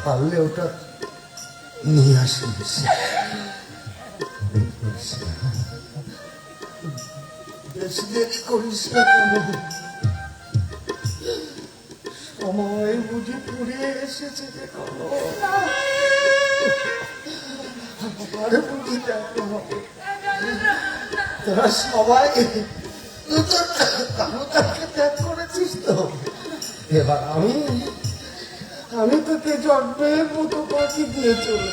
পারলে ওটা নিয়ে আসিস। বেশি দেরি করিস না কনক, সময় বুঝি ফুরিয়ে এসেছে যে কনক, আমার বুঝি দেখতে হবে। তোরা সবাই তোর কানুদাকে ত্যাগ করেছিস তো, এবার আমি তোকে জন্মের মতো পাখি দিয়ে চলে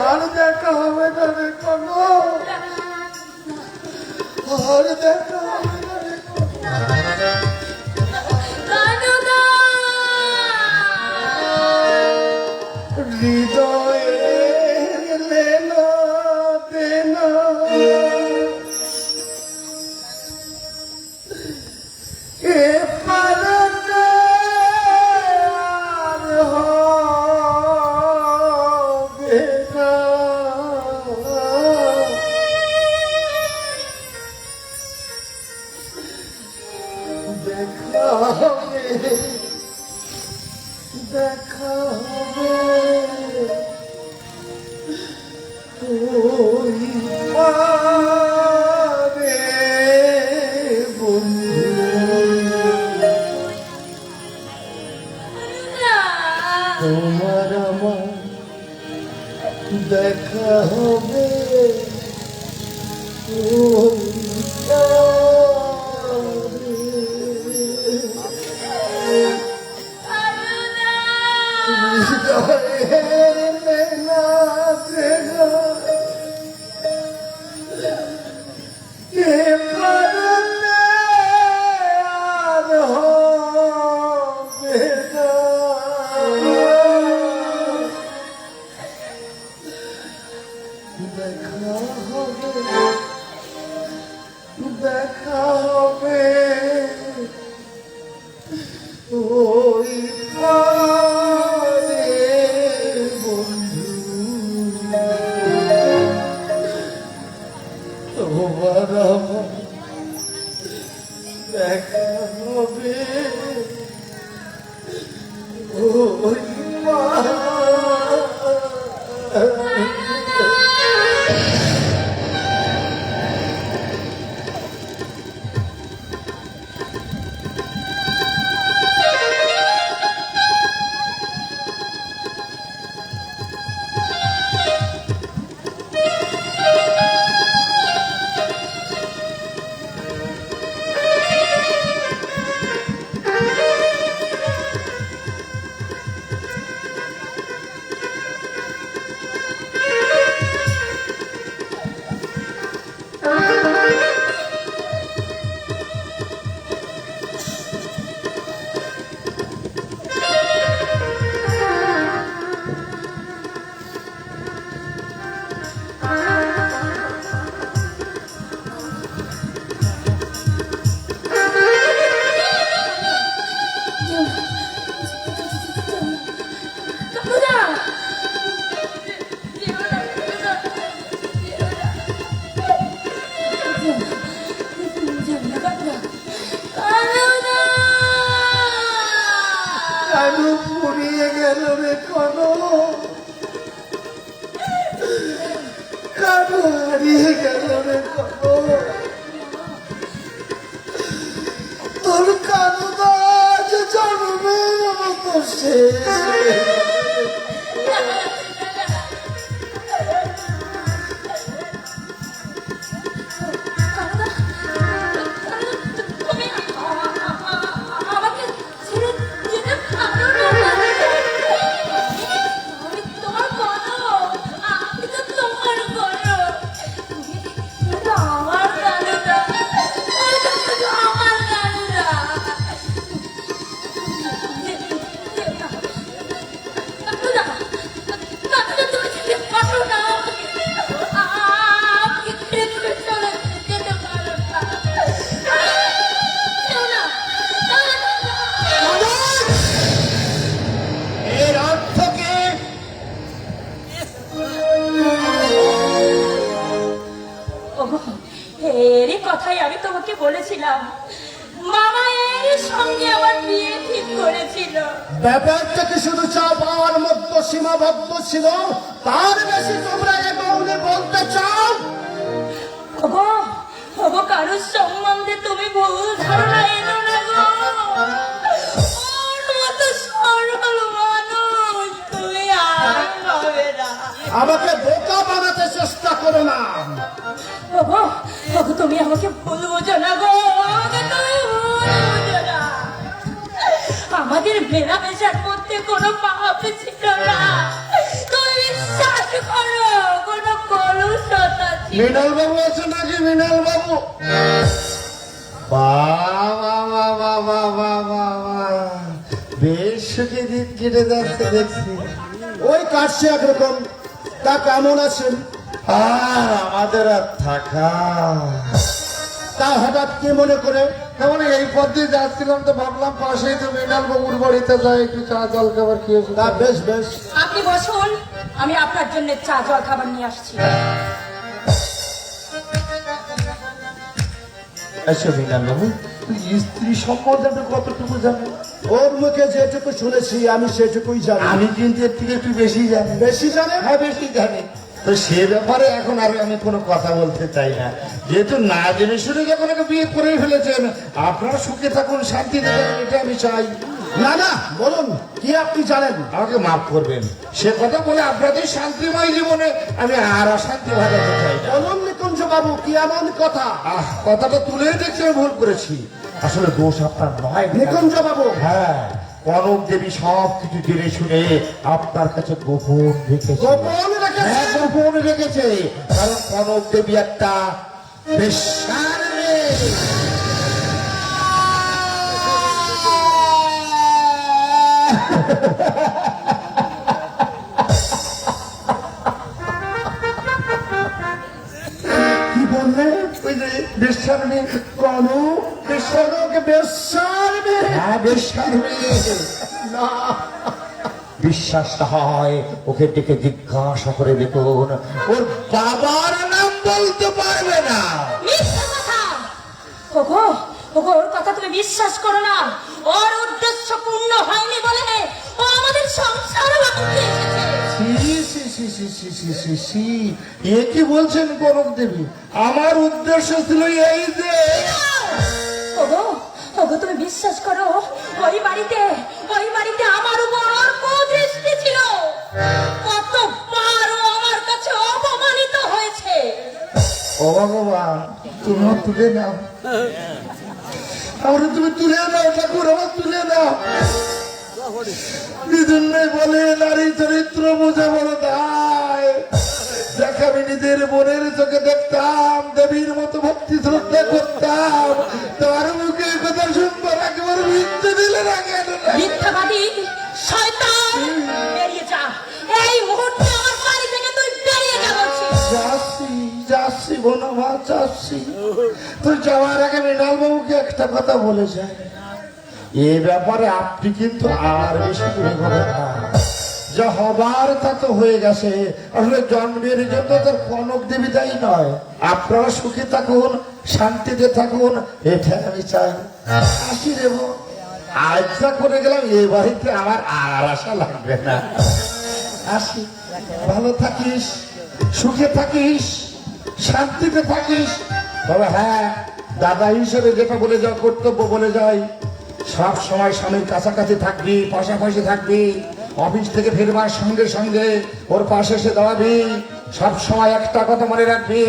আর দেখা হবে না রে কনক, আর দেখা হবে না রে কানুদা, হৃদয়ে লেনা দেনা এ পারতে আর হবে না। দেখা হবে, দেখা হবে ওই পারে বন্ধু। তোমার আমার দেখা হবে ওই হৃদয়ের মেলা দেখা এ পারতে আর হবে না। দেখা হবে, দেখা হবে ওই পারে বন্ধু। তুমি আমাকে ছেড়ে যেতে পারো না। আমি তোমার বড়, আমি তো তোমার বড়। তুমি তো আমার কানুরা, আমার কানুরা। এর অর্থ কি? এরই কথাই আমি তোমাকে বলেছিলাম, মামা এর সঙ্গে আমার বিয়ে ঠিক করেছিল। ব্যাপারটা কি শুধু চা পাওয়ার মধ্যে সীমাবদ্ধ ছিল? তার বেশি তোমরা এ মৌনে বলতে চাও? ওগো ওগো, কারোর সম্বন্ধে তুমি ভুল ধারণা এনো না গো। ওর মতো সরল মানুষ তুমি আর পাবে না। আমাকে বোকা বানাতে চেষ্টা করো না। ওগো ওগো, তুমি আমাকে ভুল বোঝো না গো, আমাকে তুমি ভুল বোঝো না। আমাদের মেলামেশার মধ্যে কোনো পাপ ছিল না, তুমি বিশ্বাস করো, কোনো কলুষতা ছিল না। মৃণাল বাবু আছে নাকি? মৃণাল বাবু বেশ সুখে দিন কেটে যাচ্ছে দেখছি। ওই কাটছে একরকম। তা কেমন আছেন? আর আমাদের আর থাকা। তা হঠাৎ কি মনে করে? তাহলে এই পথ দিয়ে যাচ্ছিলাম তো ভাবলাম পাশেই তো মৃণাল বাবুর বাড়িতে যাই, একটু চা জল খাবার খেয়ে তা বেশ বেশ। আপনি বসুন, আমি আপনার জন্য চা জল খাবার নিয়ে আসছি। আচ্ছা মৃণাল বাবু, স্ত্রী সম্বন্ধে আপনি কতটুকু জানেন? ওর মুখে যেটুকু শুনেছি আমি সেটুকুই জানি। আমি কিন্তু এর থেকে একটু বেশি জানি। বেশি জানেন? হ্যাঁ, বেশি জানি। তো সে ব্যাপারে এখন আর আমি কোনো কথা বলতে চাই না, যেহেতু না জেনে শুনে যখন ওকে বিয়ে করে ফেলেছেন, আপনারা সুখে থাকুন, শান্তিতে থাকুন, এটা আমি চাই। না না, বলুন কি আপনি জানেন? আমাকে মাফ করবেন, সে কথা বলে আপনাদের শান্তিময় জীবনে আমি আর অশান্তি বাজাতে চাই না। বলুন নিকুঞ্জ বাবু, কি এমন কথা? কথাটা তুলে দেখছি আমি ভুল করেছি, আসলে দোষ আপনার নয় নিকুঞ্জ বাবু, হ্যাঁ, কনক দেবী সব কিছু জেনে শুনে আপনার কাছে গোপন রেখেছে। গোপন রেখেছে? হ্যাঁ, গোপন রেখেছে, কারণ কনক দেবী একটা বেশ্যার মেয়ে। কি বললেন? ওই যে বেশ্যার মেয়ে কনক, কনক বেশ্যার মেয়ে? হ্যাঁ, বেশ্যার মেয়ে। না, বিশ্বাস না হয় ওকে ডেকে জিজ্ঞাসা করে দেখুন, ওর বাবার নাম বলতে পারবে না। মিথ্যা কথা। ওগো ওগো, ওর কথা তুমি বিশ্বাস করো না। ওর উদ্দেশ্য পূর্ণ হয়নি বলে ও আমাদের সংসার ভাঙতে এসেছে। এ কি বলছেন কনক দেবী? আমার উদ্দেশ্য ছিল এই যে ওগো ওগো, তুমি বিশ্বাস করো, ওই বাড়িতে আমার উপর ওর কুদৃষ্টি ছিল। কতবার ও আমার কাছে অপমানিত হয়েছে। ও ভগবান, তুমি তুলে নাও, আমরা তুমি তুলে নাও ঠাকুর, আমার তুলে নাও। নিজন্যই বলে নারী চরিত্র বোঝা বড় দায়। দেখ, আমি নিজের বোনের চোখে দেখতাম, দেবীর মতো ভক্তি শ্রদ্ধা করতাম, তার মুখে কথা শুনবার একেবারে মিথ্যে দিলে না কেন? মিথ্যাবাদী শয়তান, বেরিয়ে যা এই মুহূর্তে আমার বাড়ি থেকে, তুই বেরিয়ে যা বলছি। যাচ্ছি বনমা, যাচ্ছি। তুই যাওয়ার আগে মৃণাল বাবুকে একটা কথা বলে যায়, এ ব্যাপারে আপনি কিন্তু আর বেশি করে হবে না। যা হবার তা তো হয়ে গেছে, আসলে জন্মের জন্য তোর কনক দেবী দায়ী নয়। আপনারা সুখে থাকুন, শান্তিতে থাকুন, এটা আমি চাই। আসি রে বোন, আজ যা করে গেলাম এ বাড়িতে আমার আর আশা লাগবে না। আসি, ভালো থাকিস, সুখে থাকিস, শান্তিতে থাকিস। তবে হ্যাঁ, দাদা হিসেবে যেটা বলে যাও, কর্তব্য বলে যাই, সব সময় স্বামীর কাছাকাছি থাকবি, পাশাপাশি থাকবি। অফিস থেকে ফিরবার সঙ্গে সঙ্গে ওর পাশে এসে দাঁড়াবি। সব সময় একটা কথা মনে রাখবি,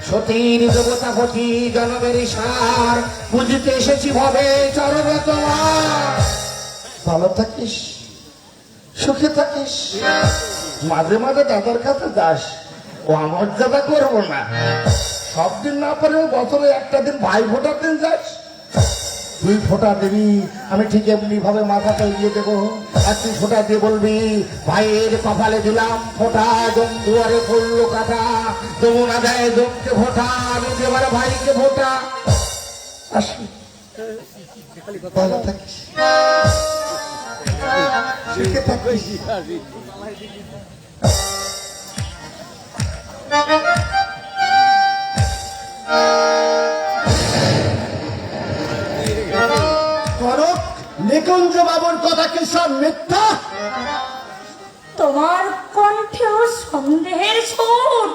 সতীর দেবতাপতি জনমের সার, বুঝিতে এসেছি ভাবে চরণে তোমার। ভালো থাকিস, সুখে থাকিস। মাঝে মাঝে দাদার কাছে যাস, ও আমার দাদা করবো না। সব দিন না পারেও বছরে একটা দিন ভাই ফোটার দিন যাস, তুই ফোঁটা দিবি, আমি ঠিক এমনি ভাবে মাথাটা এগিয়ে দেবো। আর তুই ফোঁটা দিয়ে বলবি, ভাইয়ের কপালে দিলাম ফোঁটা, দুয়ারে পড়লো কাটা, যমুনা দেয় জমকে ফোঁটা, আমি এবারে ভাইকে ফোঁটা। আসি, ভালো থাকিস, সুখে থাকিস। কনক, নিকুঞ্জ বাবুর কথা কি সব মিথ্যা? তোমার কণ্ঠেও সন্দেহের সুর।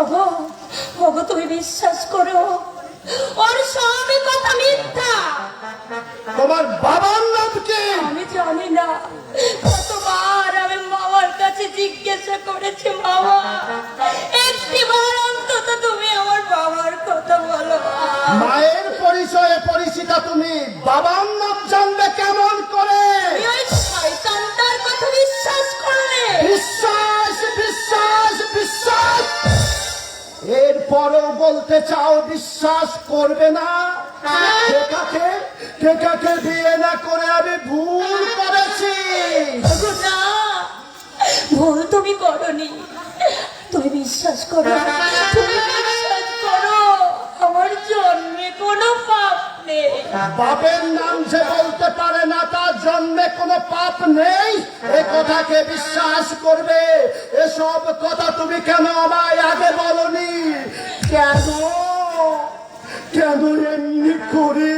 ওগো, ওগো তুমি বিশ্বাস করো, ওর সবই কথা মিথ্যা। তোমার বাবার নাম কি? আমি জানি না, কতবার আমি মামার কাছে জিজ্ঞাসা করেছি, মামা একটিবার অন্তত তুমি আমার বাবার কথা বলো। মায়ের পরিচয়ে পরিচিতা তুমি, বাবার নাম জানবে কেমন করে? তুমি ওই শয়তানটার কথা বিশ্বাস করলে? বিশ্বাস, বিশ্বাস, বিশ্বাস। এরপরও বলতে চাও বিশ্বাস করবে না? কে কাকে বিয়ে না করে আমি ভুল করেছি? ওগো না, ভুল তুমি করনি। তুমি বিশ্বাস করো, তুমি বিশ্বাস করো, আমার জন্মে কোনো পাপ নেই। বাপের নাম যে বলতে পারে না তার জন্মে কোনো পাপ নেই, এ কথাকে বিশ্বাস করবে? এসব কথা তুমি কেন আমায় আগে বলনি? কেন কেন এমনি করে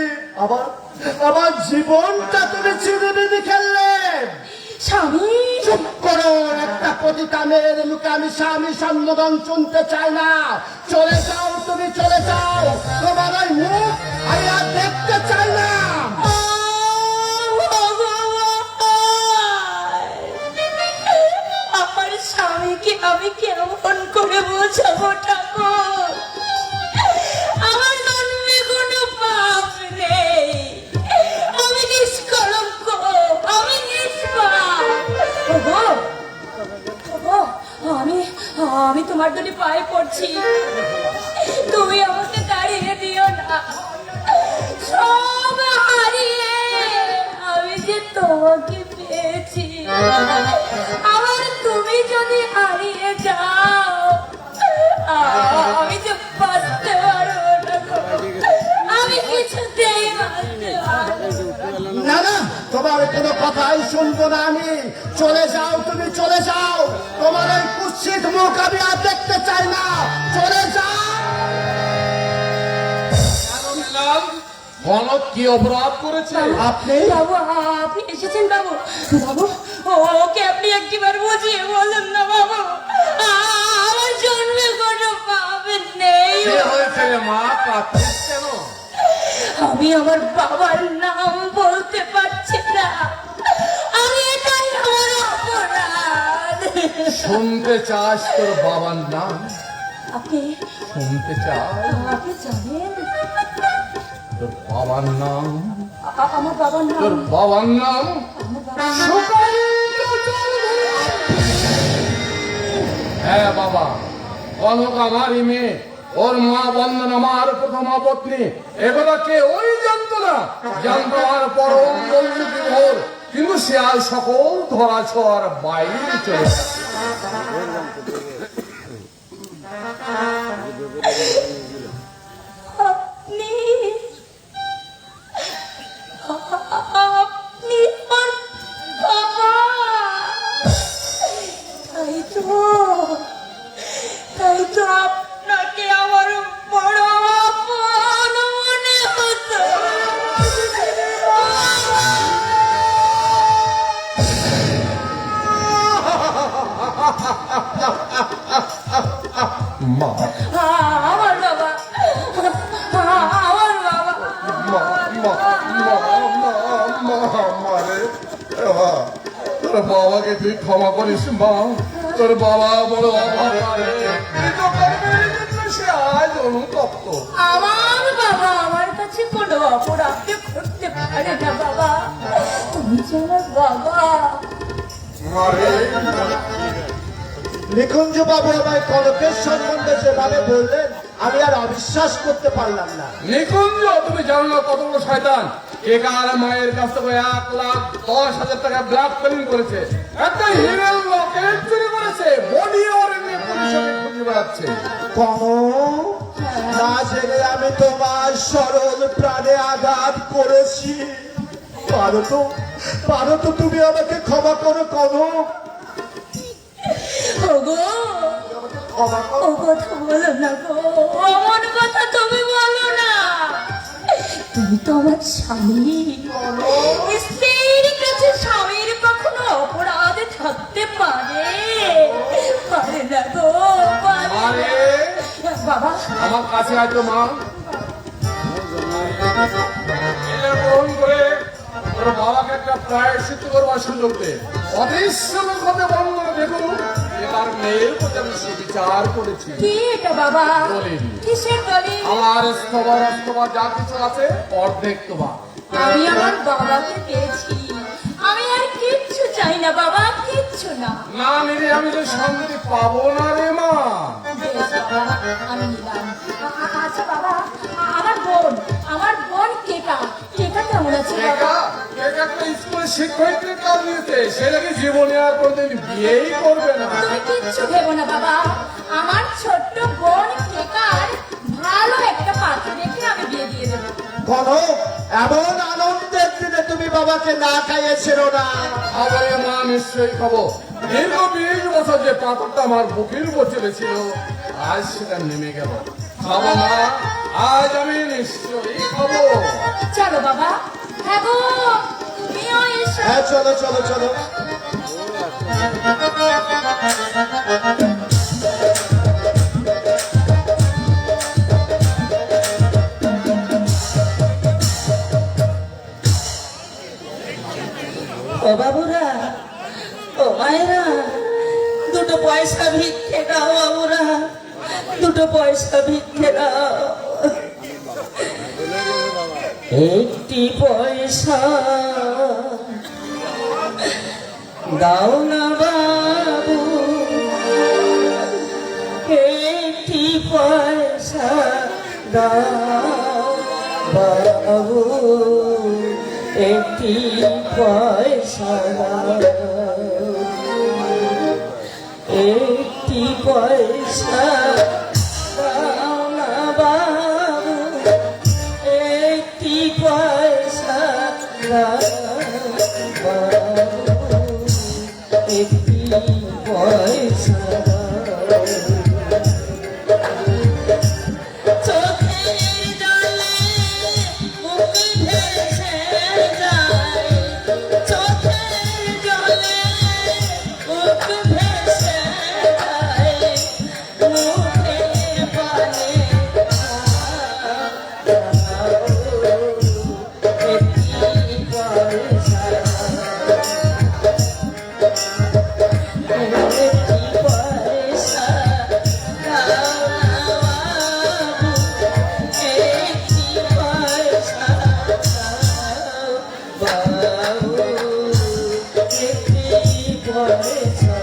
আবার জীবনটা তুমি চিনিবিনি খেললে? স্বামী, চুপ করো, একটা পতিতামের মুখে আমি স্বামী সম্বোধন শুনতে চাই না। চলে যাও, তুমি চলে যাও, তোমার ওই মুখ আমি আর দেখতে চাই না। আমার স্বামীকে আমি কেমন করে বোঝাবো ঠাকুর? আমার জন্মে কোনো পাপ নেই, আমি নিষ্কলঙ্ক, আমি নিষ্পাপ। ওগো, ওগো, আমি তোমার দুটি পায়ে পড়ছি, তুমি আমাকে দাঁড়িয়ে দিও না। সব হারিয়ে আমি যে তোমাকে পেয়েছি, আবার তুমি যদি হারিয়ে যাও আমি যে বাঁচতে পারবো না গো। আমি কিছুতেই বাঁচতে পারবো না। না না, তোমার কোনো কথাই শুনবো না আমি। চলে যাও, তুমি চলে যাও, তোমার ওই কুৎসিত মুখ আমি আর দেখতে চাই না। চলে যাও। কনক কি অপরাধ করেছে? আপনি বাবু, আপনি এসেছেন বাবু? বাবু, ওকে আপনি একবার বুঝিয়ে বলুন না বাবু, আমার জন্মে কোনো পাপ নেই। কি হয়েছে রে মা, কাঁদছিস কেন? আমি আমার বাবার নাম বলতে পারছি না, আমি এটাই আমার অপরাধ। শুনতে চাস তোর বাবার নাম? আপনি শুনতে চাস আপনি জানেন তোর বাবার নাম? আমার বাবার নাম? তোর বাবার নাম? আমার বাবার হ্যাঁ বাবা, কনক আমারই মেয়ে, ওর মা বন্দন আমার প্রথমা পত্নী। এগুলো কে ওই জানতো না, জানতো আর পরম বন্ধু বিভোর, কিন্তু সে আজ সকল ধরা ছোঁয়ার বাইরে চলে গেছে। আপনি আপনি আমার বাবা, তাই তো আপনাকে আমার বড় আপন মনে হতো। মা, আমার বাবা, আমার বাবা, মা, মা, মা, তোর বাবাকে তুই ক্ষমা করিস মা। তোর বাবা বড় অভাবে সে আজ অনুতপ্ত। আমার বাবা আমার কাছে কোনো অপরাধ করতে পারে না বাবা, তুমি যে আমার বাবা। আরে নিকুঞ্জ বাবু আমায় কনকের সম্বন্ধে যেভাবে বললেন আমি আর অবিশ্বাস করতে পারলাম না। নিকুঞ্জ, তুমি জানো না কত বড় শয়তান। কেকার মায়ের কাছ থেকে 1,10,000 টাকা ব্ল্যাকমেলিং করেছে, একটা হিরের লকেট চুরি করেছে, বডি ওয়ারেন্টে পুলিশকে খুঁজে বেড়াচ্ছে। কনক, না জেনে আমি তোমার সরল প্রাণে আঘাত করেছি। পারো তো তুমি আমাকে ক্ষমা করো কনক, ওগো ক্ষমা করো। ও কথা বলো না গো, অমন কথা তুমি বলো না। তুমি তো আমার স্বামী, স্ত্রীর কাছে স্বামীর কখনো অপরাধ থাকতে পারে পারে না গো, পারে না। আরে বাবা আমার কাছে আয় তো মা। এটা গ্রহণ করে তোর বাবাকে একটা প্রায়শ্চিত্ত করবার সুযোগ দে। অদৃশ্য লোকতে বন্ধ দেখুন যে তার মেয়ের প্রতি আমি সুবিচার করেছি। কি এটা বাবা? দলিল। কিসের দলিল? আমার স্তবর যা কিছু আছে অর্ধেক তোমার। আমি আমার বাবাকে পেয়েছি, আমি আর কিচ্ছু চাই না বাবা, কিচ্ছু না। না নিলে আমি যে শান্তি পাবো না রে মা। বেশ বাবা, আমি নিলাম। আচ্ছা বাবা, আমার বোন কেকা কেমন আছে বাবা? একটা স্কুলের শিক্ষয়িত্রীর কাজ নিয়েছে, সে নাকি জীবনে আর কোনদিন বিয়েই করবে না। তুমি কিচ্ছু ভেবো না বাবা, আমার ছোট্ট বোন কেকার ভালো একটা পাত্র দেখে আমি বিয়ে দিয়ে দেবো। কনক, এমন আনন্দের দিনে তুমি বাবাকে না খাইয়েছিল না। আমার মা নিশ্চয়ই খাবো। দীর্ঘ 20 বছর যে পাথরটা আমার বুকের উপর চলেছিল, আজ সেটা নেমে গেল। খাবো মা, আজ আমি নিশ্চয়ই খাবো। চলো বাবা। হ্যাঁ গো, তুমিও এসো। হ্যাঁ চলো চলো চলো। ও বাবুরা, ও মায়েরা, দুটো পয়সা ভিক্ষে দাও বাবুরা, দুটো পয়সা ভিক্ষে দাও। একটি পয়সা দাও না বাবু, একটি পয়সা দাও বাবু, একটি পয়সা দাও, একটি পয়সা দাও না বাবু, একটি পয়সা দাও বাবু, একটি পয়সা দাও। চোখের জলে মুখ ভেসে যায়, চোখের জলে মুখ ভেসে যায়, মুখের পানে একটি পয়সা, একটি পয়সা দাও না বাবু, একটি পয়সা দাও বাবু, একটি পয়সা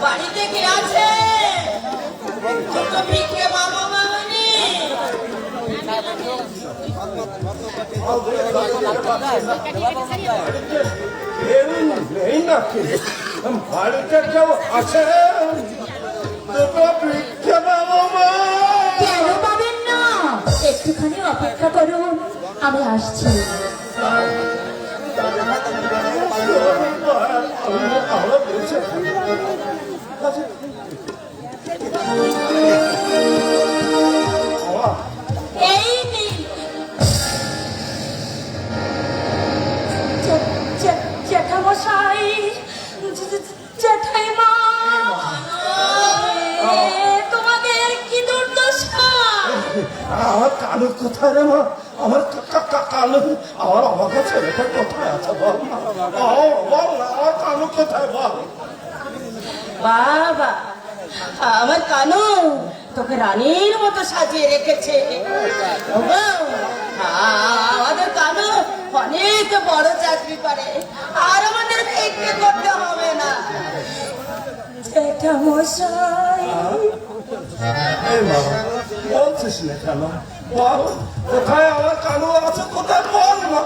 বাড়িতে কে আছে? দুটো ভিক্ষে বাবা মামনি। নেই নাকি বাড়িতে কেউ আছে? দুটো ভিক্ষে বাবা মা। কেন পাবেন না? একটুখানি অপেক্ষা করুন, আমি আসছি। আমরা বলছি এই নিন। জ্যাঠামশাই, জ্যাঠাইমা, তোমাদের কি দুর্দশা! আমার কালু কোথায় রে মা? আমার কালু, আমার ছেলেটা কোথায় আছে বল না? বল না, আমার কালু কোথায় বল? বাবা, আমার কানু তোকে রানীর মতো সাজিয়ে রেখেছে। ওগো, আমাদের কানু অনেক বড় চাকরি করে, আর আমাদের ভিক্ষে করতে হবে না। জ্যাঠামশাই, এই মা, বলছিস না কেন? বল কোথায় আমার কালু আছে, কোথায় বল মা?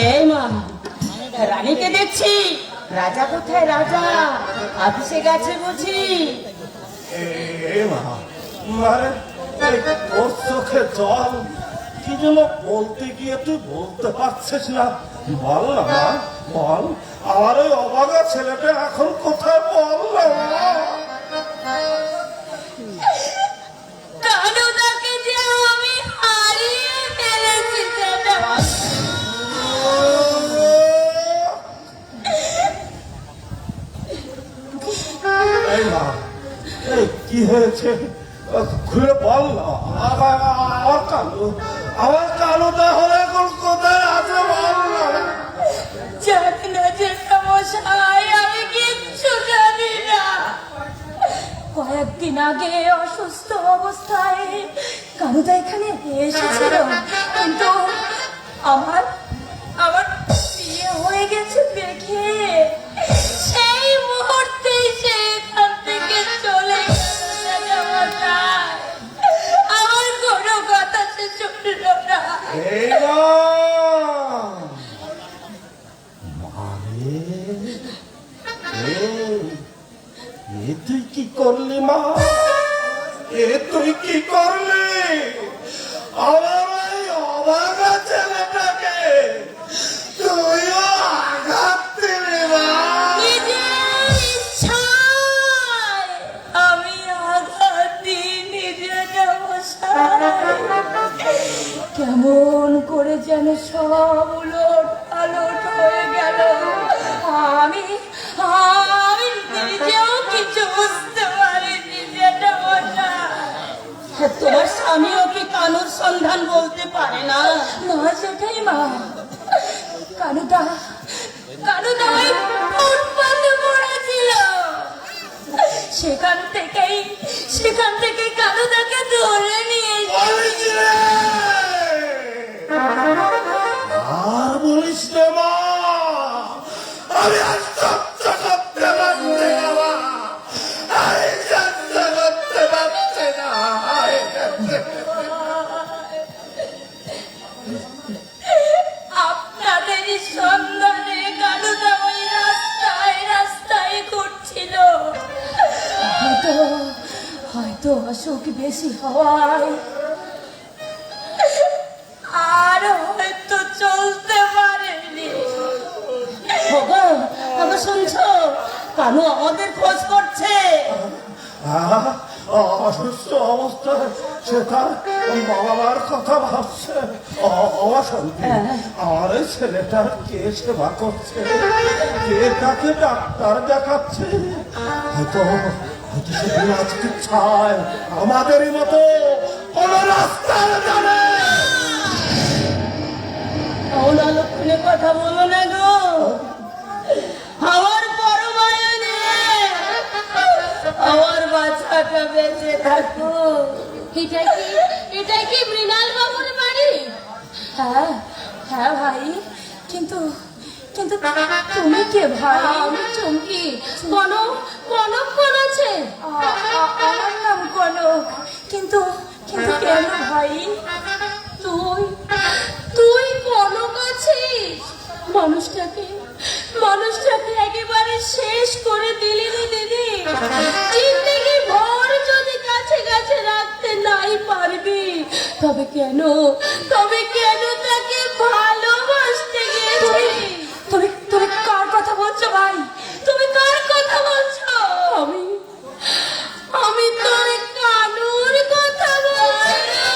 এই মা, রানীকে দেখছি। রাজা কোথায়? রাজা অফিসে গেছে বুঝি? এই মা, মানে এই তোর চোখে জল, কি যেন বলতে গিয়ে তুই বলতে পারছিস না। বল না মা, বল আমার ওই অবাগা ছেলেটা এখন কোথায়, বল না মা? কানুদাকে যে আমি হারিয়ে ফেলেছি জ্যাঠামশাই। এই মা, এই কি হয়েছে খুলে বল না। আমার কালু, আমার কালু তাহলে এখন কোথায় আছে, বল না। জানি না জ্যাঠামশাই, আমি কিচ্ছু জানি না। কয়েকদিন আগে অসুস্থ অবস্থায় কানুদা এখানে এসেছিল, কিন্তু আমার আমার বিয়ে হয়ে গেছে দেখে সেই মুহূর্তেই সে এখান থেকে চলে গেছে জ্যাঠামশাই। আমার কোনো কথা সে শুনল না। এই মা, মারে, এ তুই কি করলি মা? এ তুই কি করলি? আমার ওই অবাগা ছেলেটাকে তুইও আঘাত দিলি মা। নিজের ইচ্ছায় আমি আঘাত দিইনি জ্যাঠামশাই। কেমন করে যেন সব উলট পালট হয়ে গেল। আমি আমি নিজেও কিছু বুঝতে পারিনি জ্যাঠামশাই। তোমার স্বামীও কি কানুর সন্ধান বলতে পারে না? না সেটাই মা, কানুদা ওই ফুটপাতে পড়েছিল। সেখান থেকেই কানুদাকে ধরে নিয়ে বলিস রে! আর বলিস রে মা, আমি আর সহ্য করতে পারছি না মা, আমি সহ্য করতে হয়তো অসুখ বেশি হওয়ায় আর হয়তো চলতে পারেনি। ওগো, ওগো শুনছো? কানু আমাদের খোঁজ করছে। অসুস্থ অবস্থায় সে তার বাবা মার কথা ভাবছে। অশান্তি, আমার এই ছেলেটার কে সেবা করছে, কে তাকে ডাক্তার দেখাচ্ছে? হয়তো হয়তো সে বিনা চিকিৎসায় আমাদেরই মতো কোন রাস্তায় যাবে। লক্ষণে কথা বলো না গো, আমার বড় মায়া নিয়ে আমার বাচ্চাটা বেঁচে থাকো। এটাই কি মৃণাল বাবুর বাড়ি? হ্যাঁ হ্যাঁ ভাই, কিন্তু কিন্তু তুমি কে ভাই? আমি চমকি। কনক, কনক কোন আছে? আমার নাম কনক। কিন্তু কিন্তু কেন ভাই? তুই কনক আছিস? মানুষটাকে একেবারে শেষ করে দিলি রে দিদি। জিন্দেগি ভর যদি কাছে কাছে রাখতে নাই পারবি, তবে কেন তাকে ভালোবাসতে গেলি? তুমি কার কথা বলছো ভাই? তুমি কার কথা বলছো? আমি তোর কানুর কথা বলছি রে।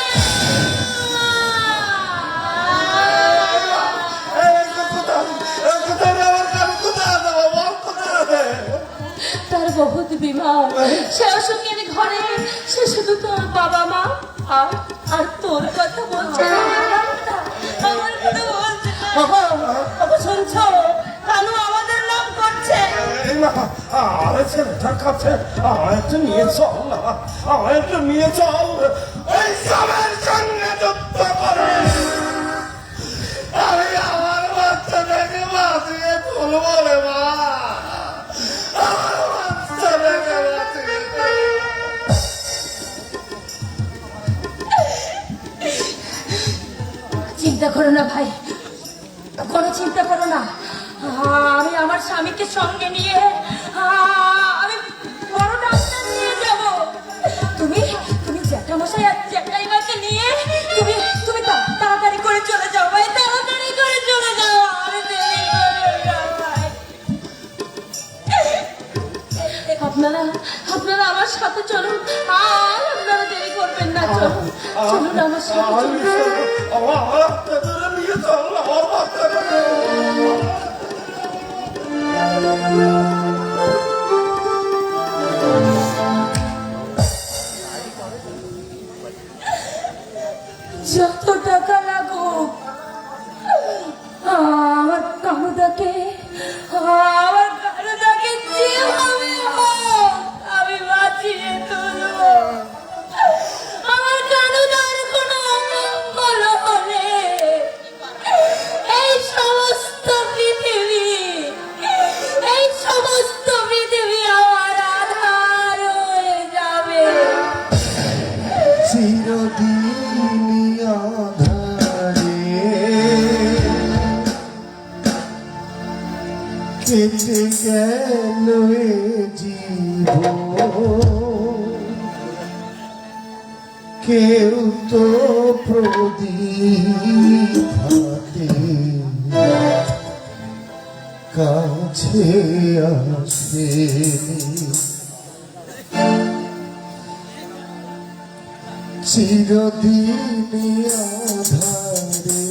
তার বহুত বিমার, সে অসুখের ঘরে, সে শুধু তোর বাবা মা আর তোর কথা বলছে না, আমার কথা বলছে না। ওগো, ওগো শুনছো? কানু আমাদের নাম করছে। আমার ছেলেটার কাছে আমায় একটু নিয়ে চল না, আমায় একটু নিয়ে চল। ওই সবের সঙ্গে যুদ্ধ করে আমি আমার বাচ্চাটাকে বাঁচিয়ে তুলবো রে মা, আমার বাচ্চাটাকে বাঁচিয়ে চিন্তা করো না ভাই, কোনো চিন্তা করো না। আমি আমার স্বামীকে সঙ্গে নিয়ে আমি বড় ডাক্তার নিয়ে যাব। তুমি জ্যাঠামশাই আর জ্যাঠাইমাকে নিয়ে তুমি তাড়াতাড়ি করে চলে যাও ভাই, তাড়াতাড়ি করে চলে যাও। আর দেরি করো না ভাই। আপনারা আমার সাথে চলুন, আর আপনারা দেরি করবেন না। চলুন আমার সাথে চলুন। আমার বাচ্চাটাকে নিয়ে চল, আমার বাচ্চাটাকে। যত টাকা লাগুক আমার কানুদাকে যেভাবে হোক আমি বাঁচিয়ে তুলবো। আমার কানুদার কোনো অমঙ্গল হলে এই সমস্ত পৃথিবী আমার আধার হয়ে যাবে। চিরদিনই আঁধারে কেটে গেল এ জীবন, কেউ তো প্রদীপ হাতে কাছে আসেনি। চিরদিনই আঁধারে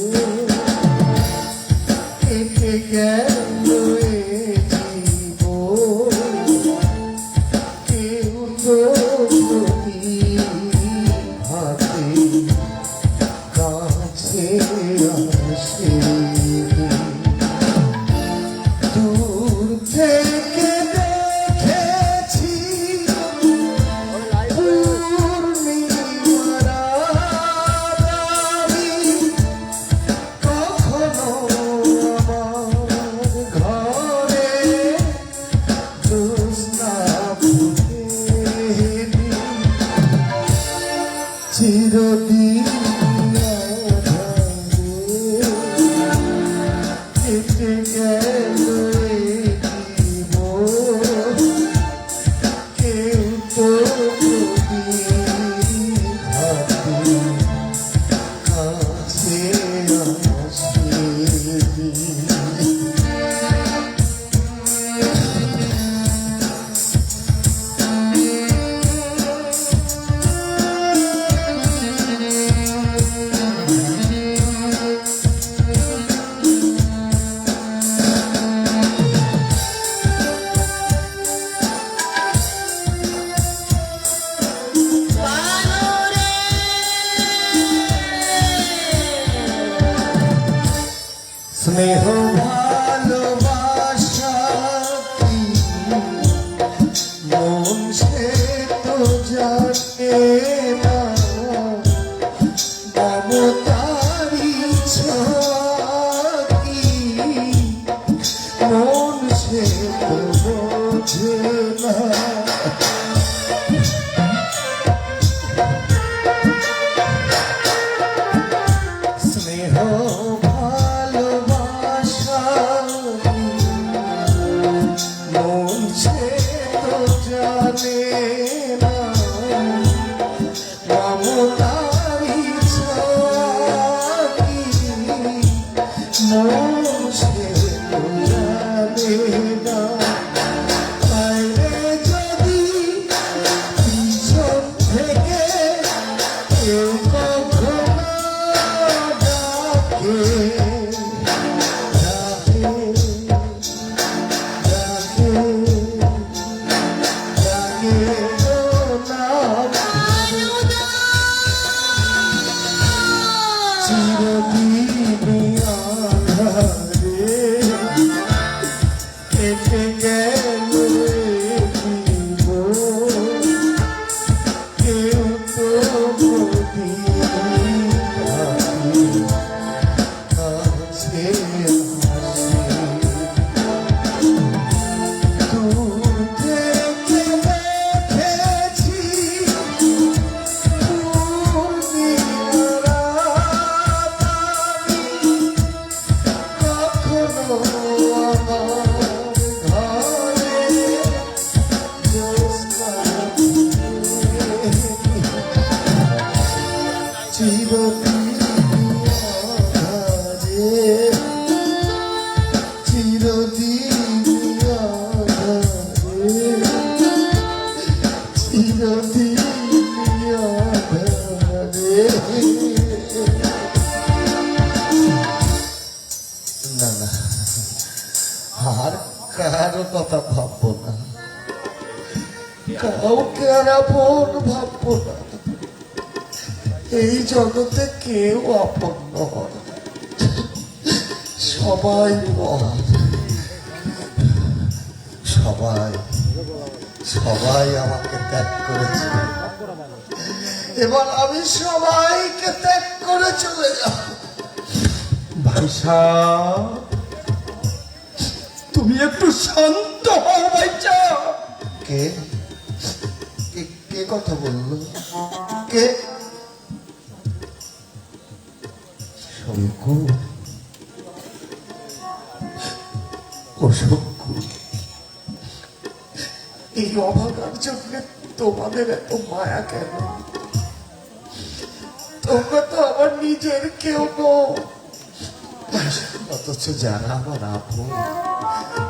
কেটে গেল এ জীবন, কেউ তো প্রদীপ হাতে কাছে আসেনি। দূর থেকে দেখেছি স্নেহ ভালোবাসা কি মন সে তো জানে না, মমতারি কি মন সে তো বোঝে না। স্নেহ ভালোবাসা মন সে তো জানে না, মমতারি কি মন সে তো জানে না। বাইরে যদি পিছন থেকে কেউ কখনো ডাকে, ডাকে, ডাকে, ডাকে নাম চিরদিনই আঁধারে কেটে গেল জীবন, কেউ তো প্রদীপ হাসে হাসে। দূর থেকে দেখেছি পূর্ণিমার রাত আমি, কখনো আমার ঘরে জ্যোৎস্না চিরদিন আঁধারে, চিরদিন আঁধারে, চিরদিন আঁধারে। না না, আর কারো কথা ভাববো না, কাউকে আর আপন ভাববো না। এই জগতে কেউ আপন নয়, সবাই পর, সবাই সবাই আমাকে ত্যাগ করেছে। এবার আমি সবাইকে ত্যাগ করে চলে যাব। ভাই সাহেব, তুমি একটু শান্ত হও ভাই সাহেব। কে কে- কে কথা বললো? কে? শঙ্কু? ও শঙ্কু, এই অভাগার জন্য তোমাদের এত মায়া কেন? তোমরা তো আমার নিজের কেউ নও, অথচ যারা আমার আপন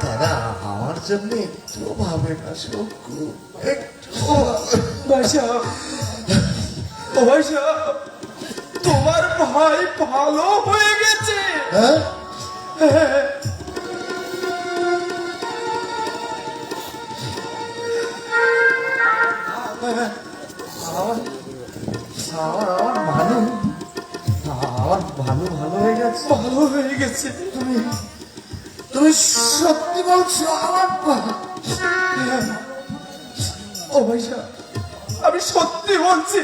তারা আমার জন্য একটু ভাবে না শঙ্কু, একটু ভাবে না। ভাই সাহেব, ও ভাই সাহেব, তোমার ভাই ভালো হয়ে গেছে। হ্যাঁ? আমার ভানু, আমার ভানু ভালো হয়ে গেছে। ভালো হয়ে গেছে। তুমি তুমি সত্যি বলছো? আমার ও ভাই সাহেব, আমি সত্যি বলছি,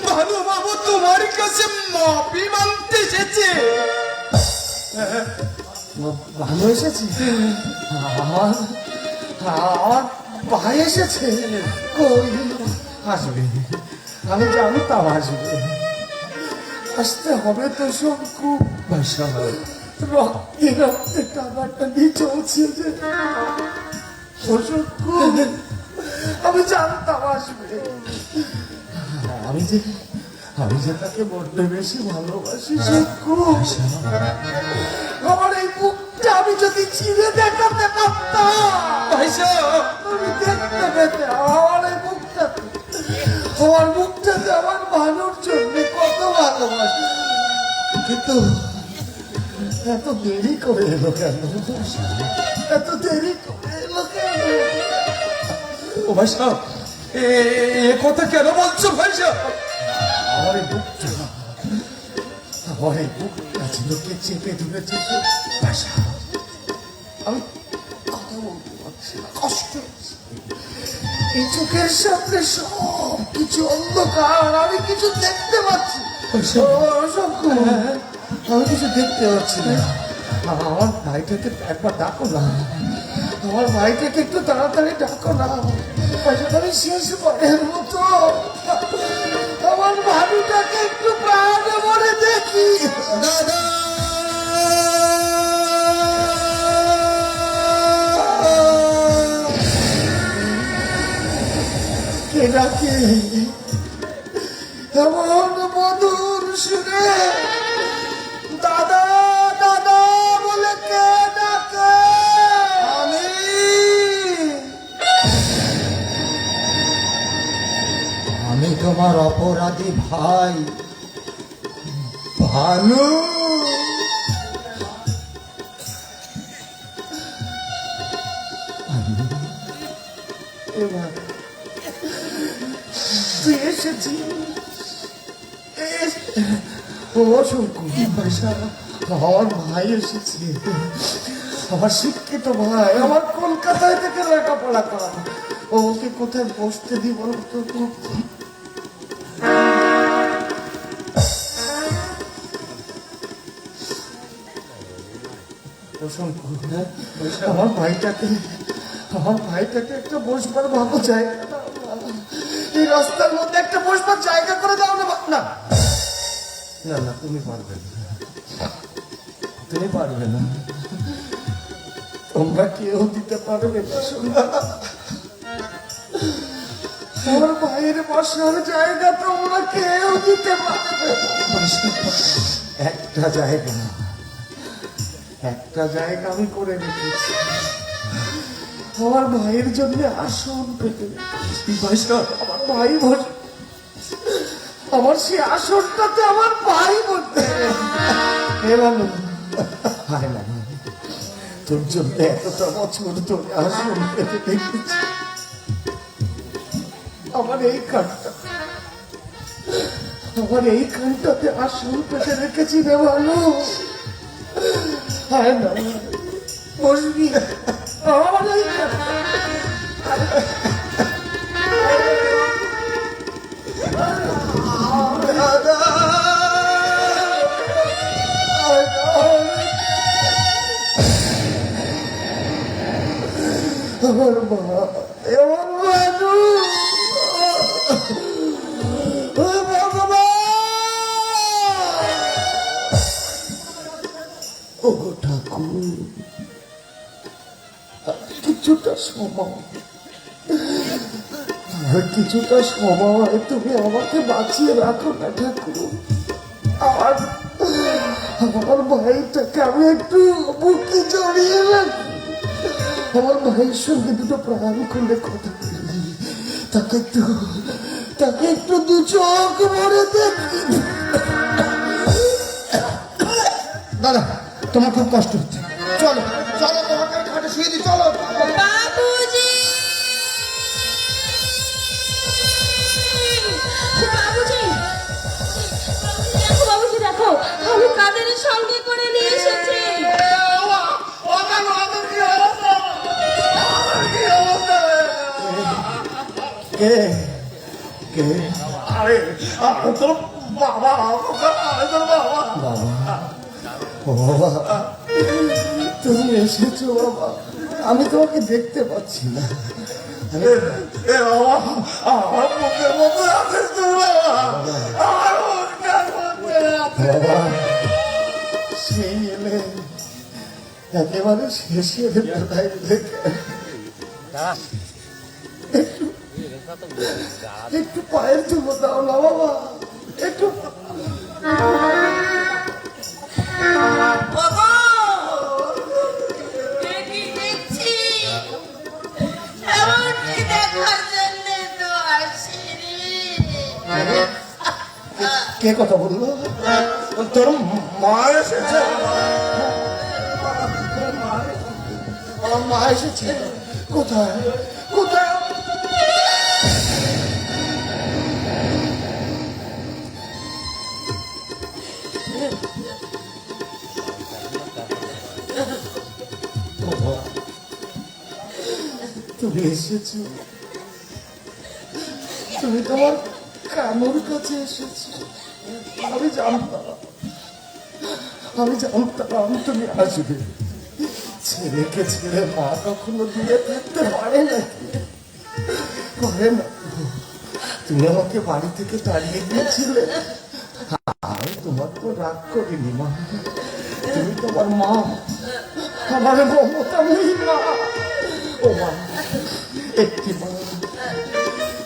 ভানু বাবু তোমার কাছে মাফি মানতে এসেছে। ভালো এসেছে? আমার আমার ভাই এসেছে? কই আসবে? আমি জানতাম আসবে। আসতে হবে তো শঙ্কু। ভাই সাহেব, রক্তে রক্তে টানাটানি চলছে যে। ও শঙ্কু, আমি জানতাম আসবে। আমি যে তাকে বড্ড বেশি ভালোবাসি শঙ্কু। আমার এই মুখটা আমি যদি চিনে দেখাতে পারতাম, ভাই সাহেব, তুমি দেখতে পেতে আমার এই মুখটাতে, আমার মুখটাতে আমার ভালোর জন্য কত ভালোবাসি। কিন্তু এত দেরি করে এলো কেন? এত দেরি করে এলো কেন? ও ভাই সাহেব, এ কথা কেন বলছো ভাই সাহেব? আমার এই মুখটা, আমার এই বুকটা ঝিনুকে চেপে ধরেছে। বাসা, আমি কথা বলতে পারছি না, কষ্ট হচ্ছে। এই চোখের সামনে সব কিছু অন্ধকার, আমি কিছু দেখতে পাচ্ছি না। আমি কিছু দেখতে পাচ্ছি না। আমার ভাইটাকে একবার ডাকো না, আমার ভাইটাকে একটু তাড়াতাড়ি ডাকো না। আমি শেষ পরের মতো আমার ভাবিটাকে একটু প্রাণে মরে দেখি। দাদা, কে ডাকে এমন মধুর সুরে? দাদা দাদা বলে কে ডাকে? আমি তোমার অপরাধী ভাই ভানু। এবার তুই এসেছিস। ও শঙ্কু, আমার ভাই এসেছে, আমার শিক্ষিত ভাই, আমার কলকাতায় থেকে লেখাপড়া করা। ওকে কোথায় বসতে দিব তো? আমার ভাইটাকে একটা বসবার ভালো জায়গা দাও না। এই রাস্তার মধ্যে একটা বসবার জায়গা করে দাও না। না না না, তুমি পারবে না, তুমি পারবে না, তোমরা কেউ দিতে পারবে না। শোনা, আমার ভাইয়ের বসার জায়গা তোমরা কেউ দিতে পারবে না। একটা জায়গা আমি করে রেখেছি, আমার ভাইয়ের জন্য আসন পেতে রেখেছি। আমার ভাই বসে, আমার সেই আসনটাতে আমার ভাই বসবে। হায় না, তোর জন্য এতটা বছর ধরে আসন পেতে রেখেছি। আমার এই খানটাতে আসন পেতে রেখেছি রে ভালো। হায় না, বসবি আমার এই আমার মা, আমার মানু, ও ঠাকুর, কিছুটা সময় তুমি আমাকে বাঁচিয়ে রাখো না ঠাকুর। আমার ভাইটাকে আমি একটু বুকে জড়িয়ে রাখি, আমার ভাইয়ের সঙ্গে দুটো প্রাণ খুলে কথা বলি, তাকে একটু দু চোখ ভরে দেখি। দাদা, তোমার খুব কষ্ট হচ্ছে, চলো চলো, তোমাকে খাটে শুয়ে দিই, চলো। বাবুজি, বাবুজি, বাবুজি দেখো, আমি কাদের সঙ্গে করে নিয়ে এসেছি। কে কে? আরে তোর বাবা, তোর বাবা। বাবা, তুমি এসেছো বাবা, আমি তোমাকে দেখতে পাচ্ছি না। আমার মুখের মধ্যে আছিস তুই বাবা, আমার মুখের মধ্যে বাবা। সেই এলে একেবারে শেষের বেলায় দেখে একটু পায়ের চুমো দাও না বাবা, একটু। কে কথা বললো? তোর মা এসেছে? আমার মা এসেছে? কোথায় কোথায়? তুমি এসেছো, তুমি তোমার কানুর কাছে এসেছো। আমি জানতাম তুমি আসবে। ছেলেকে ছেড়ে মা কখনো দিয়ে থাকতে পারে নাকি? পারে না। তুমি আমাকে বাড়ি থেকে তাড়িয়ে দিয়েছিলে, আমি তোমার তো রাগ করিনি মা। তুমি তোমার মা, আমার মমতাময়ী মা। ও মা,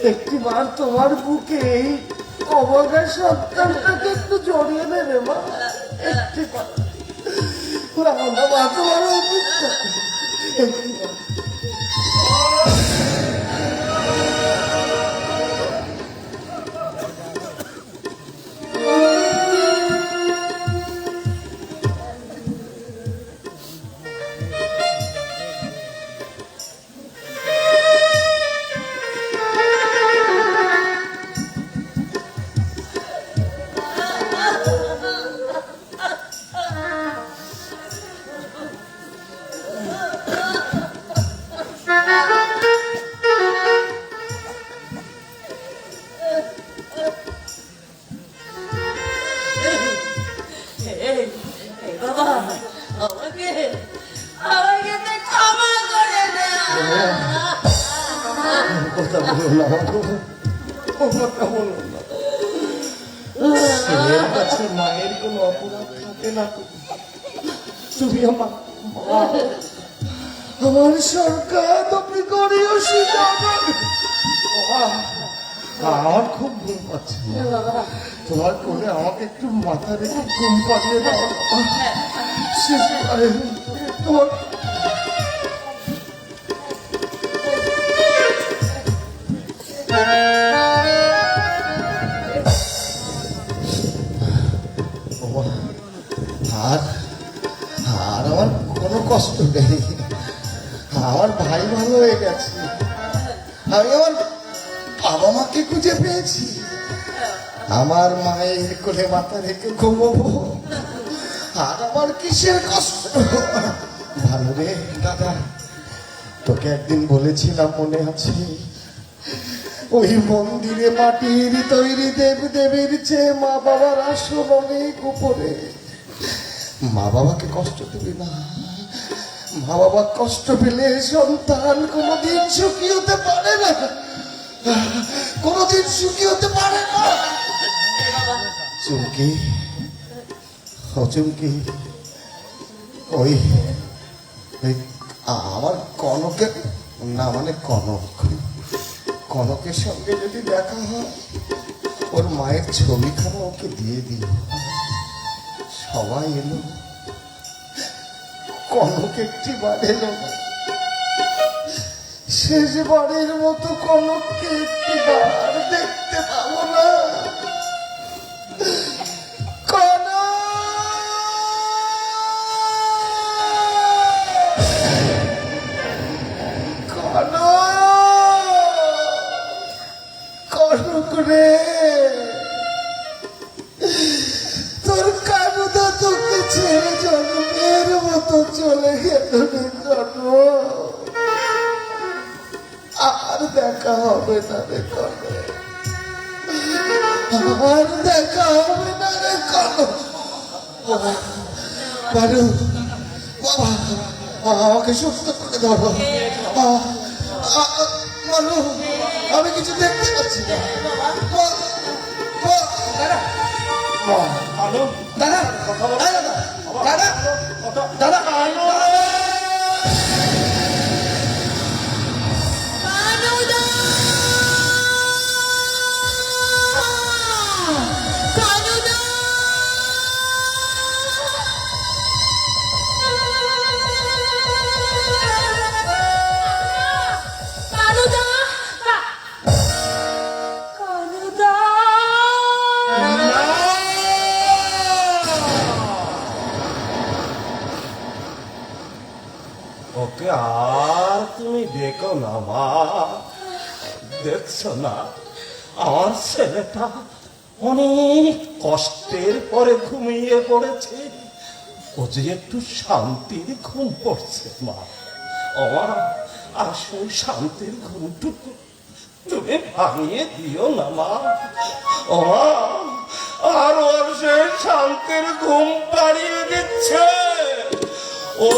একটিবার তোমার বুকে এই অবজ্ঞা সন্তানটাকে একটু জড়িয়ে নেবে মা। একটিবার না মা, তোমার অপেক্ষা করি। একটিবার। এই বাবা, আমাকে আমাকে তো ক্ষমা করে দাও। কথা বলো না, কথা বলো না। ছেলের কাছে মায়ের কোনো অপরাধ থাকে না। তুমি আমার মা, আমার সরকার, তুমি করিও আমার খুব ঘুম পাচ্ছে। তোমার কোলে আমাকে একটু মাথা রেখে ঘুম পাড়িয়ে দাও। তোমার আর আর আমার কোনো কষ্ট নেই। আমার ভাই ভালো হয়ে গেছে। আমি আমার বাবা মাকে খুঁজে পেয়েছি। আমার মায়ের কোলে মাথা রেখে ঘুমবো। আর আমার কিসের কষ্ট? ভালো রে দাদা, তোকে একদিন বলেছিলাম মনে আছে, ওই মন্দিরে মাটির তৈরি দেব দেবীর চেয়ে মা বাবার আসল অনেক উপরে। মা বাবাকে কষ্ট দিবি না। মা বাবা কষ্ট পেলে সন্তান কোনোদিন সুখী হতে পারে না, কোনোদিন সুখী হতে পারে না। চুমকি, ও চুমকি, ওই আমার কনকের না, মানে কনকের সঙ্গে যদি দেখা হয়, ওর মায়ের ছবিখানা ওকে দিয়ে দিল। সবাই এলো, কনক একটিবার এলো না। শেষবারের মতো কনককে একটিবার দেখতে পাবো না। কনক রে, তোর কানুদা তোকে ছেড়ে জন্মের মতো চলে গেল রে কনক। আর দেখা হবে না রে কনক, আর দেখা হবে না রে কনক। বাবু, বাবা, আমাকে সুস্থ করে ধরো। মানু, আমি কিছু দেখতে পাচ্ছি না। দাদা, দাদা, দাদা, ওকে আর তুমি দেখো না মা। দেখছো না আমার ছেলেটা অনেক কষ্টের পরে ঘুমিয়ে পড়েছে। ও যে একটু শান্তির ঘুম পড়ছে মা। ও মা, আসল শান্তির ঘুমটুকু তুমি ভাঙিয়ে দিও না মা। ও মা, আর ওর সে শান্তির ঘুম পাড়িয়ে দিচ্ছে। ও